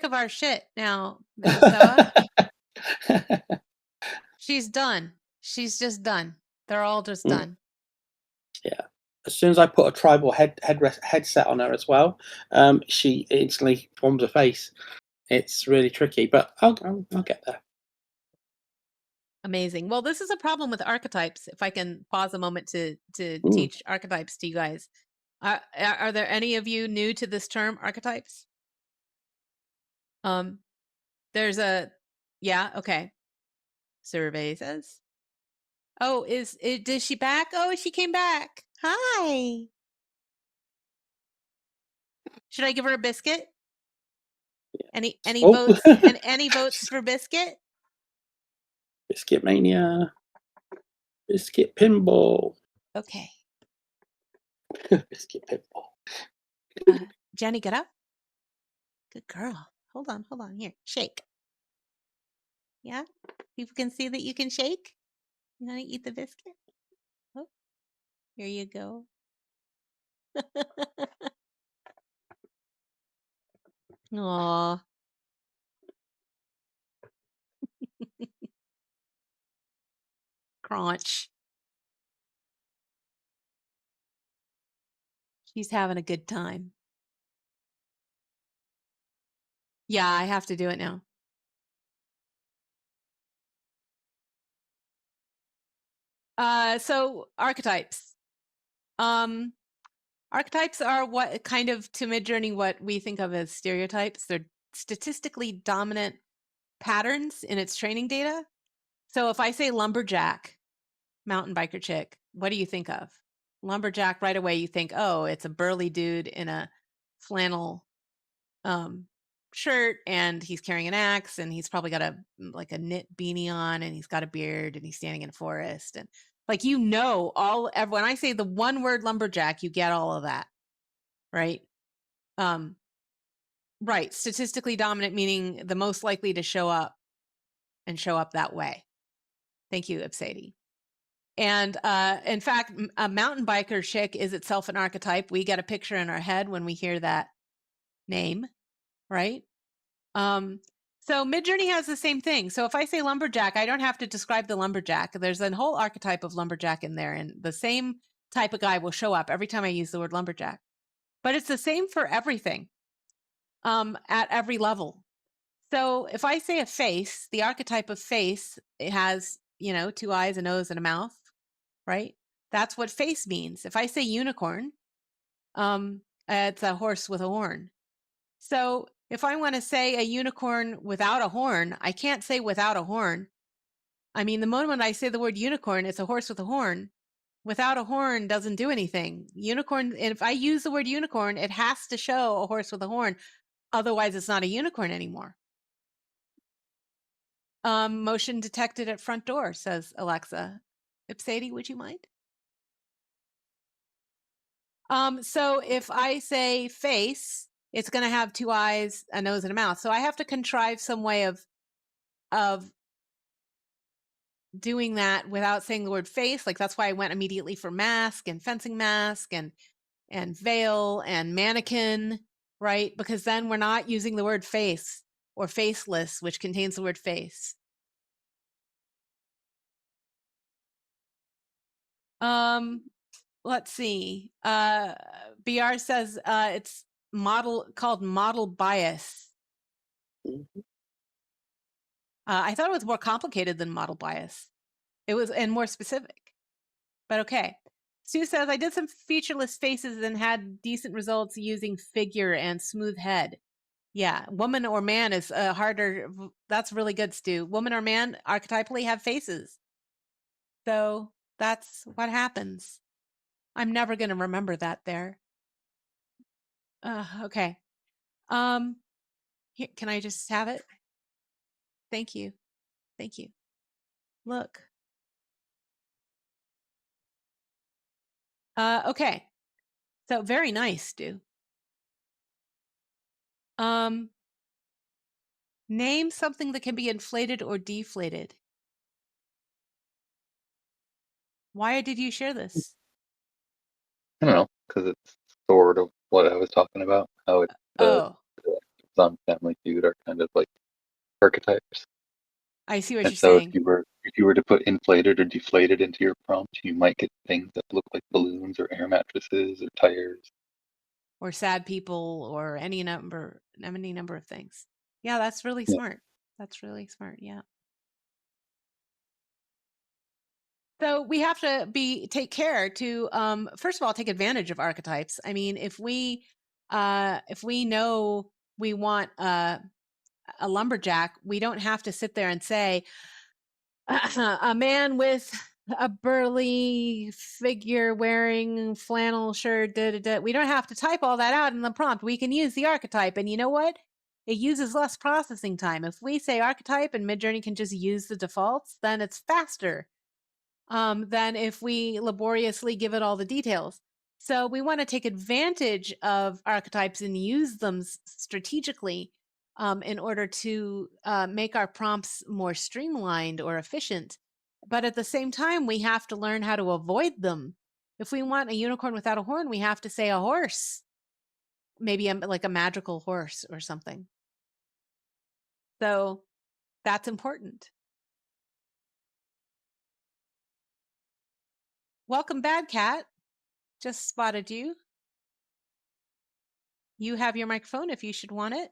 of our shit now, Minnesota. She's done. She's just done. They're all just done. Yeah. As soon as I put a tribal headset on her as well, she instantly forms a face. It's really tricky, but I'll get there. Amazing. Well, this is a problem with archetypes. If I can pause a moment to teach archetypes to you guys. Are there any of you new to this term, archetypes? There's okay. Survey says. Oh, is she back? Oh, she came back. Hi. Should I give her a biscuit? Any votes? And any votes for biscuit? Biscuit mania. Biscuit pinball. Okay. Biscuit pinball. Jenny, get up. Good girl. Hold on. Here, shake. Yeah? People can see that you can shake? You want to eat the biscuit? Oh, here you go. Aw. Cronch. She's having a good time. Yeah, I have to do it now. So archetypes. Archetypes are what kind of, to Midjourney, what we think of as stereotypes. They're statistically dominant patterns in its training data. So if I say lumberjack, mountain biker chick, what do you think of? Lumberjack, right away you think, oh, it's a burly dude in a flannel shirt, and he's carrying an axe, and he's probably got a knit beanie on, and he's got a beard, and he's standing in a forest, and when I say the one word lumberjack, you get all of that, right? Right, statistically dominant, meaning the most likely to show up that way. Thank you, Ipsady. And in fact, a mountain biker chick is itself an archetype. We get a picture in our head when we hear that name, right? So Midjourney has the same thing. So if I say lumberjack, I don't have to describe the lumberjack. There's a whole archetype of lumberjack in there, and the same type of guy will show up every time I use the word lumberjack. But it's the same for everything, at every level. So if I say a face, the archetype of face, it has, 2 eyes, a nose, and a mouth, right? That's what face means. If I say unicorn, it's a horse with a horn. So if I want to say a unicorn without a horn, I can't say without a horn. I mean, the moment I say the word unicorn, it's a horse with a horn. Without a horn doesn't do anything. Unicorn, and if I use the word unicorn, it has to show a horse with a horn. Otherwise, it's not a unicorn anymore. Motion detected at front door, says Alexa. Ipsady, would you mind? So if I say face, it's going to have 2 eyes, a nose, and a mouth. So I have to contrive some way of doing that without saying the word face. Like, that's why I went immediately for mask and fencing mask and veil and mannequin, right? Because then we're not using the word face or faceless, which contains the word face. Let's see. BR says it's called model bias. Mhm. I thought it was more complicated than model bias. It was, and more specific, but okay. Sue says, I did some featureless faces and had decent results using figure and smooth head. Yeah, woman or man is harder. That's really good, Stu. Woman or man archetypally have faces. So that's what happens. I'm never going to remember that there. Okay. Here, can I just have it? Thank you. Thank you. Look. Okay. So very nice, Stu. Name something that can be inflated or deflated. Why did you share this? I don't know, because it's sort of what I was talking about. How Oh, the Sun Family Feud are kind of like archetypes. I see what And you're so saying. if you were to put inflated or deflated into your prompt, you might get things that look like balloons or air mattresses or tires. Or sad people, or any number of things. Yeah, that's really Yeah. smart. That's really smart. Yeah. So we have to take care to first of all take advantage of archetypes. I mean, if we know we want a lumberjack, we don't have to sit there and say a man with a burly figure wearing flannel shirt. Da, da, da. We don't have to type all that out in the prompt. We can use the archetype, and you know what? It uses less processing time. If we say archetype and Midjourney can just use the defaults, then it's faster than if we laboriously give it all the details. So we want to take advantage of archetypes and use them strategically in order to make our prompts more streamlined or efficient. But at the same time, we have to learn how to avoid them. If we want a unicorn without a horn, we have to say a horse, maybe like a magical horse or something. So that's important. Welcome, Bad Cat. Just spotted you. You have your microphone if you should want it.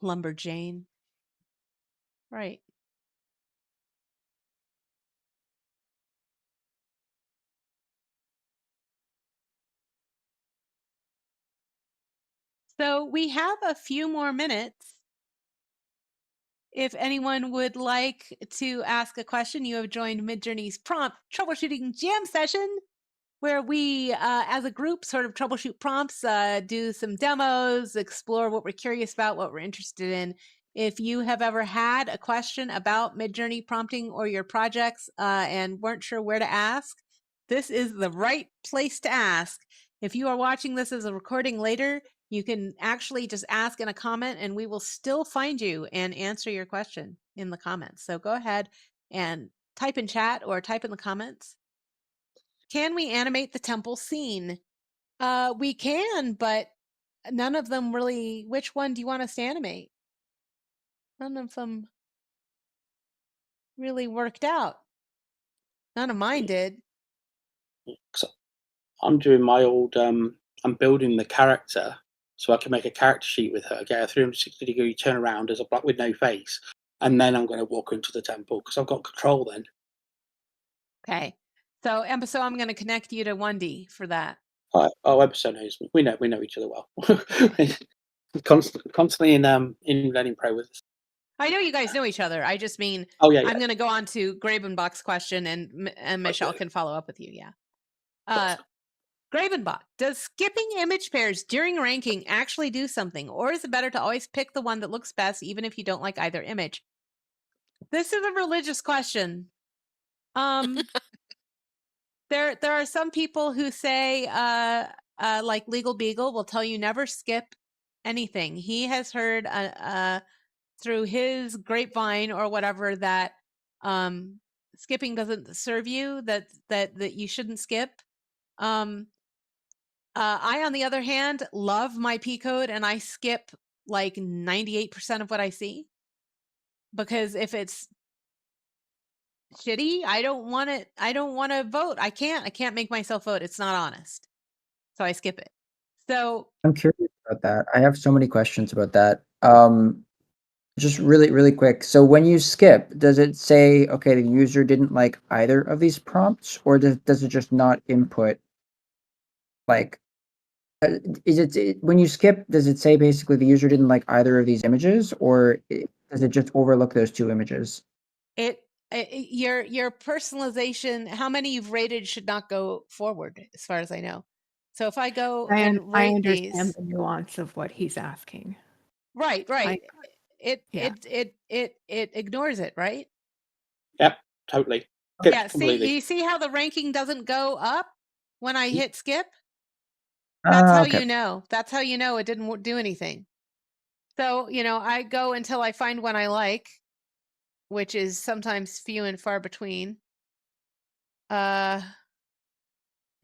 Lumberjane. Right. So we have a few more minutes. If anyone would like to ask a question, you have joined Midjourney's prompt troubleshooting jam session, where we, as a group, sort of troubleshoot prompts, do some demos, explore what we're curious about, what we're interested in. If you have ever had a question about Midjourney prompting or your projects and weren't sure where to ask, this is the right place to ask. If you are watching this as a recording later, you can actually just ask in a comment and we will still find you and answer your question in the comments. So go ahead and type in chat or type in the comments. Can we animate the temple scene? We can, but none of them really. Which one do you want us to animate? None of them really worked out. None of mine did. So I'm doing my old. I'm building the character so I can make a character sheet with her, get a 360-degree turnaround as a black with no face, and then I'm going to walk into the temple because I've got control then. Okay. So I'm going to connect you to 1D for that. Oh, episode knows me. We know each other well. Constantly in Learning Pro with us. I know you guys know each other. I just mean, Oh yeah, I'm going to go on to Gravenbach's question and Michelle can follow up with you. Yeah. Gravenbach, does skipping image pairs during ranking actually do something, or is it better to always pick the one that looks best, even if you don't like either image? This is a religious question. There are some people who say, like Legal Beagle will tell you never skip anything. He has heard through his grapevine or whatever that skipping doesn't serve you, that you shouldn't skip. I, on the other hand, love my P code and I skip like 98% of what I see, because if it's shitty, I don't want it. I don't want to vote. I can't make myself vote. It's not honest. So I skip it. So I'm curious about that. I have so many questions about that. Just really quick. So when you skip, does it say, okay, the user didn't like either of these prompts, or does it just not input? Like, is it when you skip, does it say basically the user didn't like either of these images, or does it just overlook those two images? Your personalization, how many you've rated should not go forward, as far as I know. So if I go I and rate understand these, the nuance of what he's asking. right, it Yeah. it ignores it, right? Yep, totally. Yeah. Completely. See, you see how the ranking doesn't go up when I hit skip? That's how Okay. you know. That's how you know it didn't do anything. So, I go until I find one I like, which is sometimes few and far between. Okay,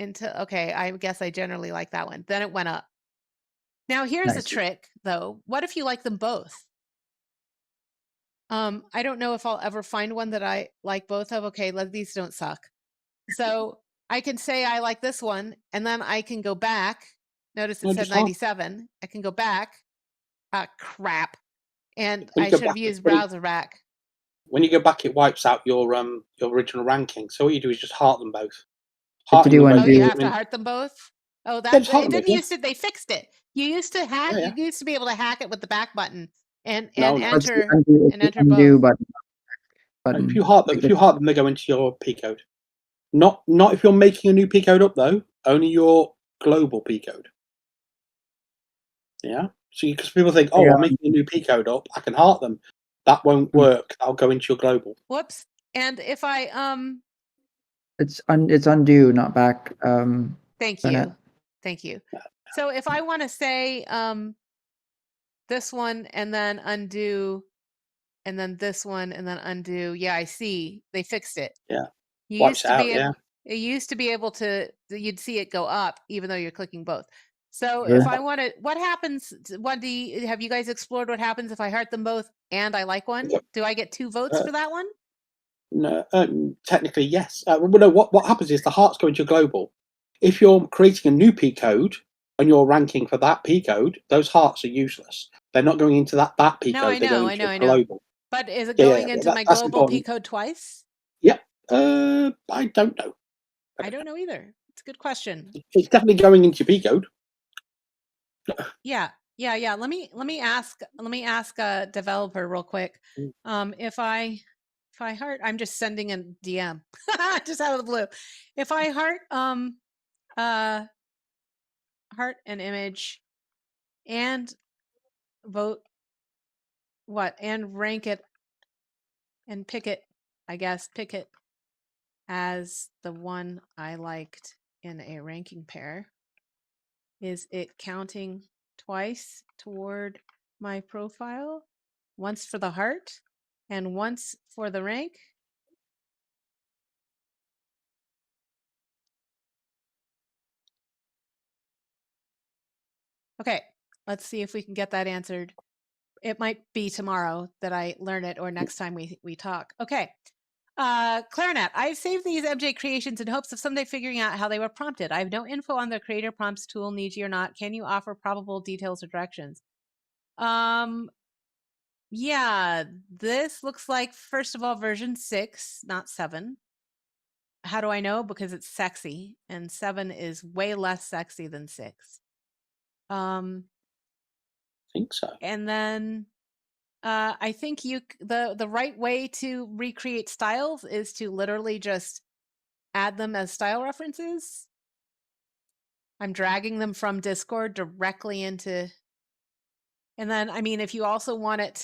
I guess I generally like that one. Then it went up. Now here's a Nice. trick though. What if you like them both? I don't know if I'll ever find one that I like both of. Okay, these don't suck. So I can say I like this one, and then I can go back. Notice it said 97. I can go back. Crap. And I should have used browser back. When you go back, it wipes out your original ranking. So what you do is just heart them both. To do Oh, you have to heart them both? Oh, that's it. Didn't used to. They fixed it. You used to hack. Yeah. You used to be able to hack it with the back button and No, enter undo both. Button. If you heart them, they go into your P code. Not if you're making a new P code up though. Only your global P code. Yeah. So because people think, oh, I'm making a new P code up, I can heart them. That won't work. I'll go into your global. Whoops. And if I it's undo, not back. Thank you. Thank you. So if I want to say this one and then undo, and then this one and then undo, yeah, I see they fixed it. Yeah. You used to be able to, you'd see it go up even though you're clicking both. So Sure. if I want to, what happens? Have you guys explored what happens if I heart them both and I like one? Yep. Do I get 2 votes for that one? No, technically, yes. Well, no, what happens is the hearts go into global. If you're creating a new P code and you're ranking for that P code, those hearts are useless. They're not going into that P No, code. I They're know, going I into know, a I know. global. But is it Yeah, going into my that's global P important. code twice? Yeah. I don't know. I don't know either. It's a good question. It's definitely going into P code. Yeah. Let me ask a developer real quick. If I heart, I'm just sending a DM just out of the blue. If I heart heart an image and vote and rank it and pick it as the one I liked in a ranking pair, is it counting twice toward my profile? Once for the heart and once for the rank? Okay, let's see if we can get that answered. It might be tomorrow that I learn it or next time we talk. Okay. Clarinet, I've saved these MJ creations in hopes of someday figuring out how they were prompted. I have no info on the creator prompts tool, Niji or not. Can you offer probable details or directions? Yeah, this looks like, first of all, version 6, not 7. How do I know? Because it's sexy, and 7 is way less sexy than 6. I think so. And then I think the right way to recreate styles is to literally just add them as style references. I'm dragging them from Discord directly into, and then I mean, if you also want it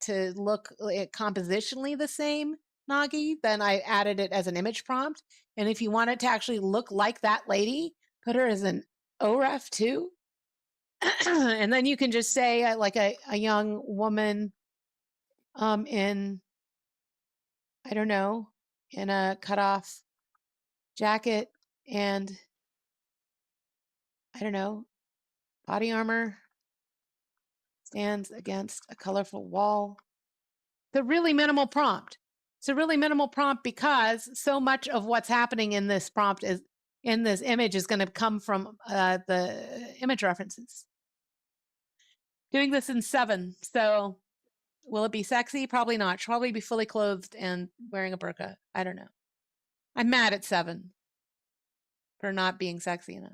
to look compositionally the same, Nagi, then I added it as an image prompt. And if you want it to actually look like that lady, put her as an OREF too. And then you can just say like a young woman in, I don't know, in a cutoff jacket and, I don't know, body armor, stands against a colorful wall. The really minimal prompt. It's a really minimal prompt because so much of what's happening in this prompt is in this image is going to come from the image references. Doing this in 7. So will it be sexy? Probably not. She'll probably be fully clothed and wearing a burqa. I don't know. I'm mad at 7 for not being sexy enough.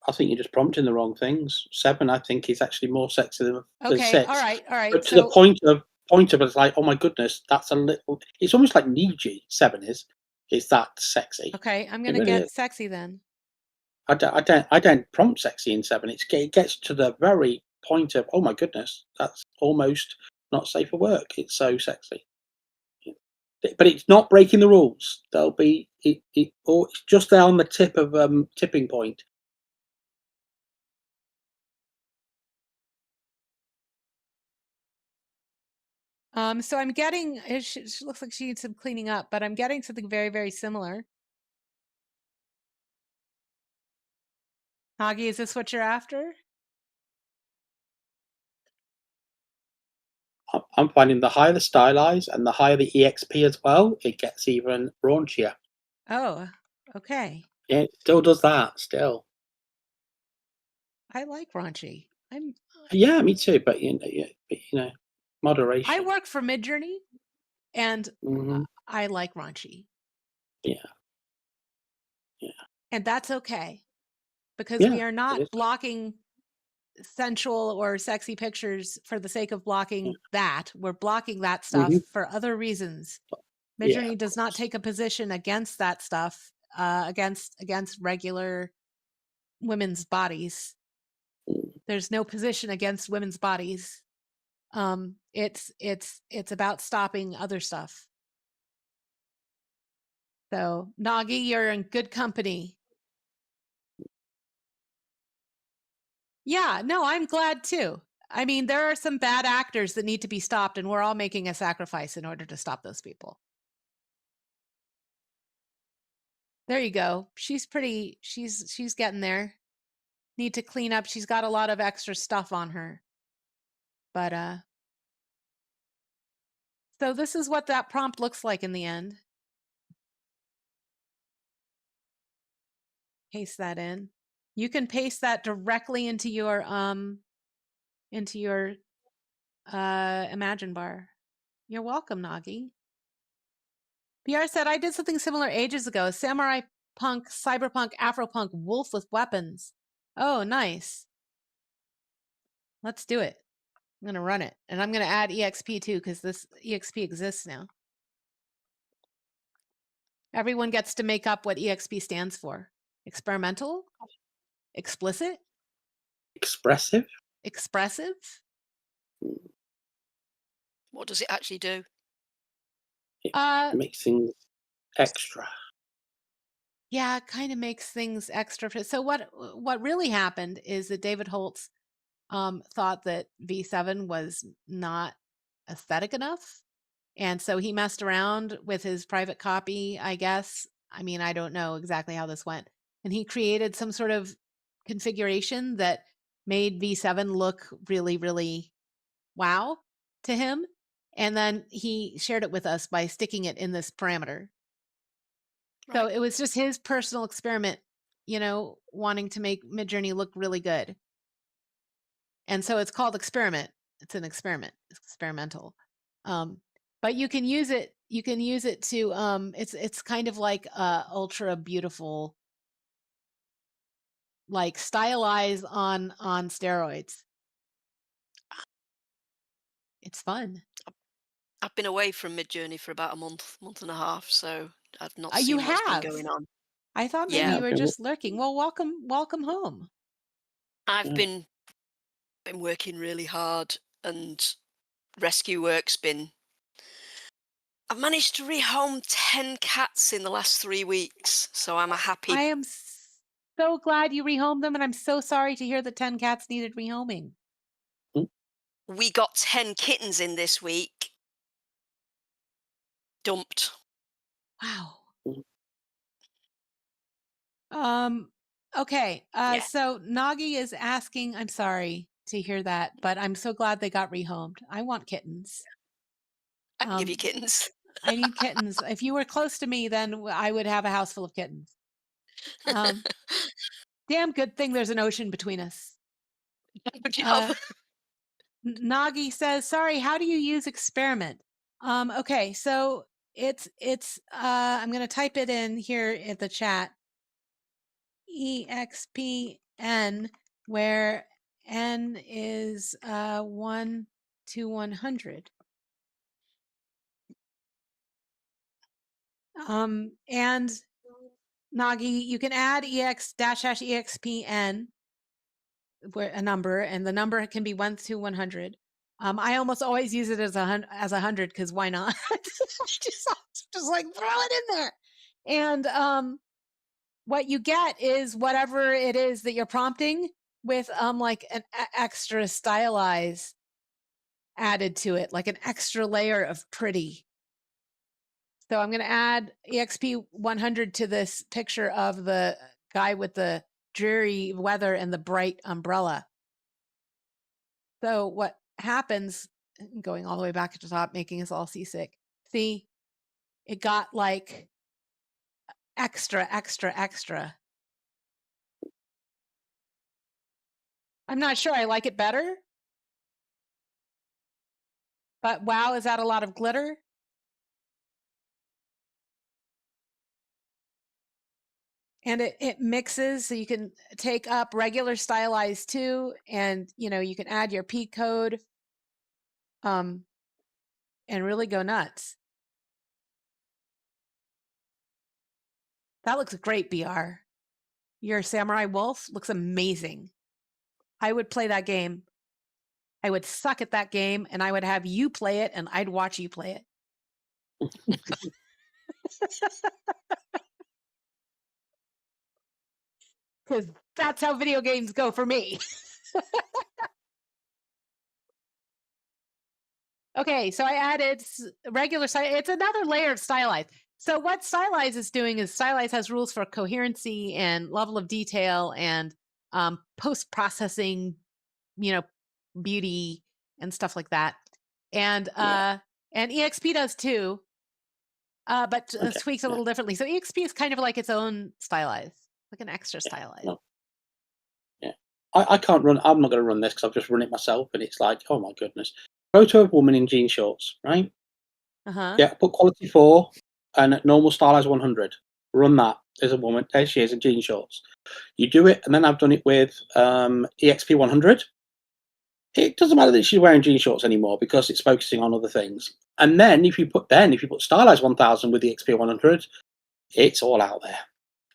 I think you're just prompting the wrong things. 7, I think, is actually more sexy than Okay, 6. all right. But to the point of it's like, oh my goodness, that's a little. It's almost like Niji. 7 is. It's that sexy. Okay, I'm It gonna really get is. sexy then. I don't prompt sexy in 7. It gets to the very point of, oh my goodness, that's almost not safe for work. It's so sexy. But it's not breaking the rules. There'll be or it's just there on the tip of tipping point. So I'm getting, she looks like she needs some cleaning up, but I'm getting something very, very similar. Hagi, is this what you're after? I'm finding the higher the stylize and the higher the EXP as well, it gets even raunchier. Oh, okay. Yeah, it still does that. Still, I like raunchy. yeah, me too. But moderation. I work for Midjourney, and Mhm. I like raunchy. Yeah. And that's okay, because Yeah, we are it not is. blocking sensual or sexy pictures for the sake of blocking that. We're blocking that stuff Mhm. for other reasons. Yeah, Midjourney of does not course. take a position against that stuff, against regular women's bodies. Mm. There's no position against women's bodies. It's about stopping other stuff. So Nagi, you're in good company. Yeah, no, I'm glad too. I mean, there are some bad actors that need to be stopped, and we're all making a sacrifice in order to stop those people. There you go. She's pretty. She's getting there. need to clean up. She's got a lot of extra stuff on her. But so this is what that prompt looks like in the end. Paste that in. You can paste that directly into your Imagine bar. You're welcome, Nagi. BR said, I did something similar ages ago. Samurai punk, cyberpunk, afropunk, wolf with weapons. Oh, nice. Let's do it. I'm going to run it. And I'm going to add EXP too, because this EXP exists now. Everyone gets to make up what EXP stands for. Experimental? Explicit? Expressive? Expressive? What does it actually do? Makes things extra. Yeah, it kind of makes things extra. So what really happened is that David Holtz thought that V7 was not aesthetic enough. And so he messed around with his private copy, I guess. I mean, I don't know exactly how this went. And he created some sort of configuration that made V7 look really, really wow to him. And then he shared it with us by sticking it in this parameter. So Right. it was just his personal experiment, wanting to make Midjourney look really good. And so it's called experiment. It's an experiment. It's experimental. But you can use it. You can use it to. It's kind of like ultra beautiful, like stylized on steroids. It's fun. I've been away from Midjourney for about a month and a half, so I've not You seen what's been have? going on. I thought maybe Yeah. you were just lurking. Well, welcome home. I've Yeah. been working really hard, and rescue work's been. I've managed to rehome 10 cats in the last 3 weeks, so I'm a happy. I am so glad you rehomed them, and I'm so sorry to hear that 10 cats needed rehoming. We got 10 kittens in this week. Dumped. Wow. Mm. Okay. Yeah. So Nagi is asking, I'm sorry to hear that, but I'm so glad they got rehomed. I want kittens. I can give you kittens. I need kittens. If you were close to me, then I would have a house full of kittens. Damn good thing there's an ocean between us. Nagi says, sorry, how do you use experiment? Okay, so it's I'm going to type it in here at the chat. EXPN, where N is 1 to 100. And Nagi, you can add EX-EXPN, where a number, and the number can be 1 to 100. I almost always use it as 100 because why not? just like throw it in there. And what you get is whatever it is that you're prompting with like an extra stylize added to it, like an extra layer of pretty. So I'm going to add EXP 100 to this picture of the guy with the dreary weather and the bright umbrella. So what happens, going all the way back to the top, making us all seasick. See, it got like extra. I'm not sure I like it better. But wow, is that a lot of glitter? And it mixes, so you can take up regular stylized too, and you can add your P code, and really go nuts. That looks great, BR. Your Samurai Wolf looks amazing. I would play that game. I would suck at that game, and I would have you play it, and I'd watch you play it. Because that's how video games go for me. Okay, so I added regular style. It's another layer of stylize. So what stylize is doing is stylize has rules for coherency and level of detail and post-processing, beauty and stuff like that. And EXP does too, but Okay. tweaks a little differently. So EXP is kind of like its own stylized, like an extra stylized. No. Yeah. I can't run. I'm not going to run this because I've just run it myself, and it's like, oh my goodness. Photo of woman in jean shorts, right? Yeah. Put quality 4 and normal stylized 100. Run that. There's a woman. There she is in jean shorts. You do it, and then I've done it with EXP 100. It doesn't matter that she's wearing jean shorts anymore because it's focusing on other things. And then if you put stylized 1000 with the EXP 100, it's all out there.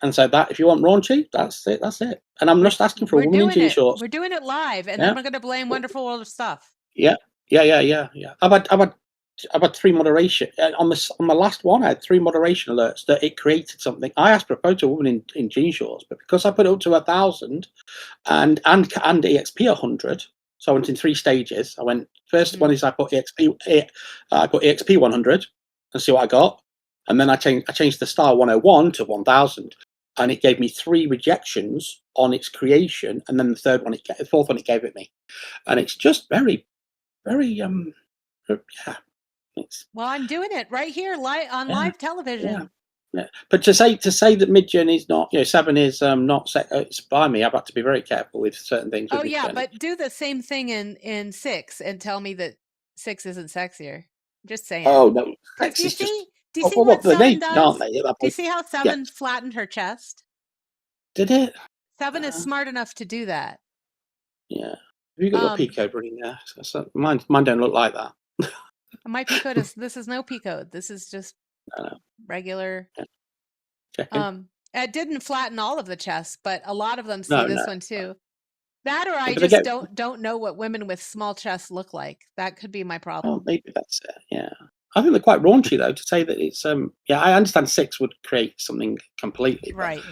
And so that if you want raunchy, that's it. That's it. And I'm just asking for a woman in jean shorts. We're doing it live, and then we're going to blame Wonderful World of Stuff. Yeah. I've had 3 moderation on the last one. I had 3 moderation alerts that it created something. I asked for a photo of a woman in jean shorts, but because I put it up to 1000 and EXP 100, so I went in 3 stages. I went first one is I put EXP 100 and see what I got, and then I changed the style 101 to 1000, and it gave me 3 rejections on its creation, and then the fourth one it gave it me, and it's just very, very yeah. Well, I'm doing it right here live television. Yeah. But to say that Midjourney is not, 7 is not it's by me. I've had to be very careful with certain things. Oh yeah, but do the same thing in 6 and tell me that 6 isn't sexier. Just saying. Oh no, do you see what 7 does? Aren't they, do you see how 7 flattened her chest? Did it? 7 is smart enough to do that. Yeah. Have you got your P code running there? So mine don't look like that. My P code this is no P code. This is just regular. It didn't flatten all of the chest, but a lot of them see this one too. That or I just don't know what women with small chests look like. That could be my problem. Oh, maybe that's it. Yeah. I think they're quite raunchy though, to say that it's I understand 6 would create something completely. Right.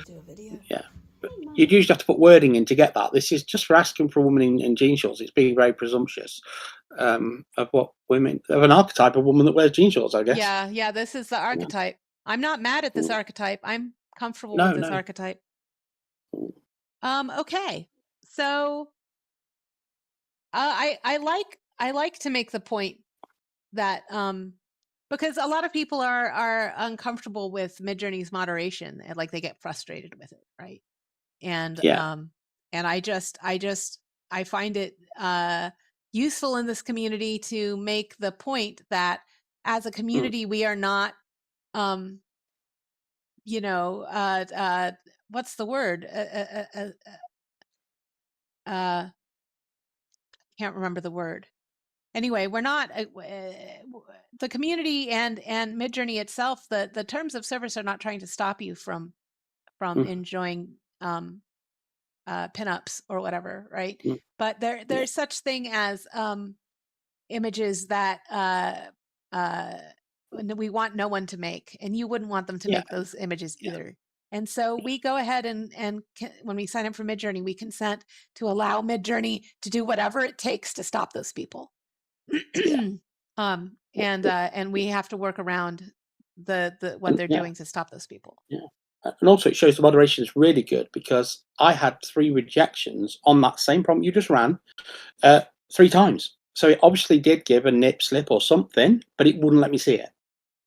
Yeah. But you'd usually have to put wording in to get that. This is just for asking for a woman in jean shorts. It's being very presumptuous of an archetype of woman that wears jean shorts, I guess. Yeah. This is the archetype. I'm not mad at this archetype. I'm comfortable with this archetype. Okay. So I like to make the point that because a lot of people are uncomfortable with Midjourney's moderation, and like they get frustrated with it, right? And and I find it useful in this community to make the point that as a community we are not what's the word? Can't remember the word. Anyway, we're not the community and Midjourney itself. The terms of service are not trying to stop you from enjoying pinups or whatever, right? But there's such thing as images that we want no one to make, and you wouldn't want them to make those images either. And so we go ahead and when we sign up for Midjourney, we consent to allow Midjourney to do whatever it takes to stop those people. And we have to work around what they're doing to stop those people. Yeah. And also it shows the moderation is really good, because I had 3 rejections on that same prompt you just ran 3 times. So it obviously did give a nip slip or something, but it wouldn't let me see it,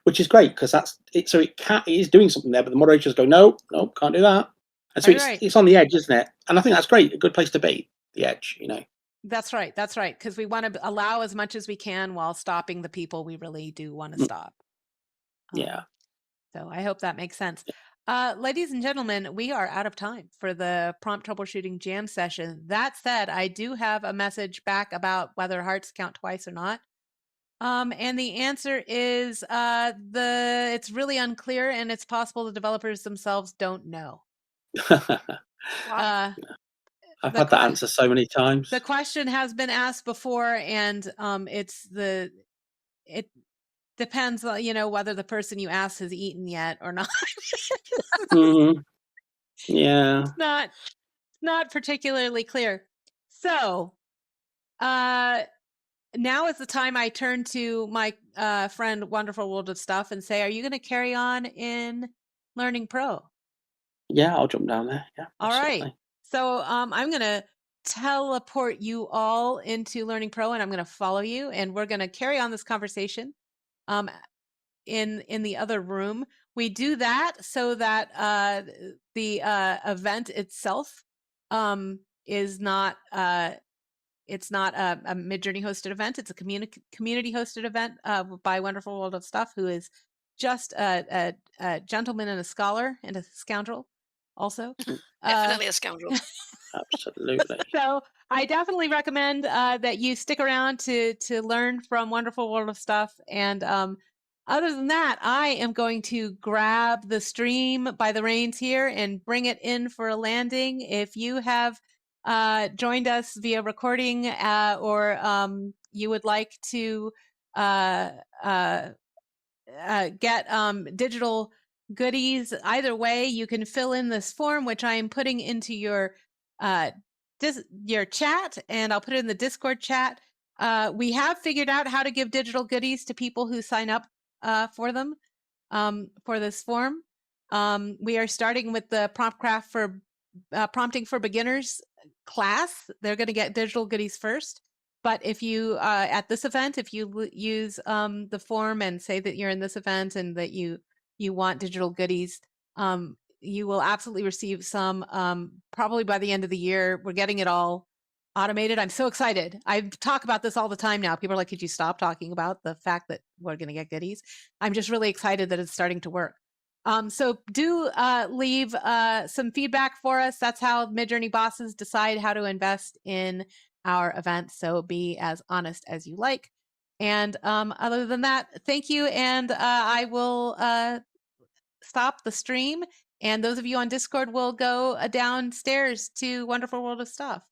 which is great, because that's it. So it is doing something there, but the moderator's going, no, can't do that. And so it's on the edge, isn't it? And I think that's great. A good place to be, the edge, That's right. Because we want to allow as much as we can while stopping the people we really do want to stop. So I hope that makes sense. Ladies and gentlemen, we are out of time for the prompt troubleshooting jam session. That said, I do have a message back about whether hearts count twice or not. And the answer is it's really unclear, and it's possible the developers themselves don't know. I've had that answer so many times. The question has been asked before, and it depends, whether the person you ask has eaten yet or not. Yeah. It's not particularly clear. So now is the time I turn to my friend Wonderful World of Stuff and say, are you going to carry on in Learning Pro? Yeah, I'll jump down there. Yeah. All right. So I'm going to teleport you all into Learning Pro, and I'm going to follow you, and we're going to carry on this conversation in the other room. We do that so that the event itself is not it's not a Midjourney hosted event. It's a community hosted event by Wonderful World of Stuff, who is just a gentleman and a scholar and a scoundrel also. Definitely a scoundrel. Absolutely. So I definitely recommend that you stick around to learn from Wonderful World of Stuff. And other than that, I am going to grab the stream by the reins here and bring it in for a landing. If you have joined us via recording or you would like to get digital goodies, either way, you can fill in this form, which I am putting into your chat, and I'll put it in the Discord chat. We have figured out how to give digital goodies to people who sign up for them for this form. We are starting with the prompting for beginners class. They're going to get digital goodies first. But if you at this event, if you use the form and say that you're in this event and that you want digital goodies, you will absolutely receive some probably by the end of the year. We're getting it all automated. I'm so excited. I talk about this all the time now. People are like, could you stop talking about the fact that we're going to get goodies? I'm just really excited that it's starting to work. So do leave some feedback for us. That's how Midjourney bosses decide how to invest in our events. So be as honest as you like. And other than that, thank you. And I will stop the stream. And those of you on Discord will go downstairs to Wonderful World of Stuff.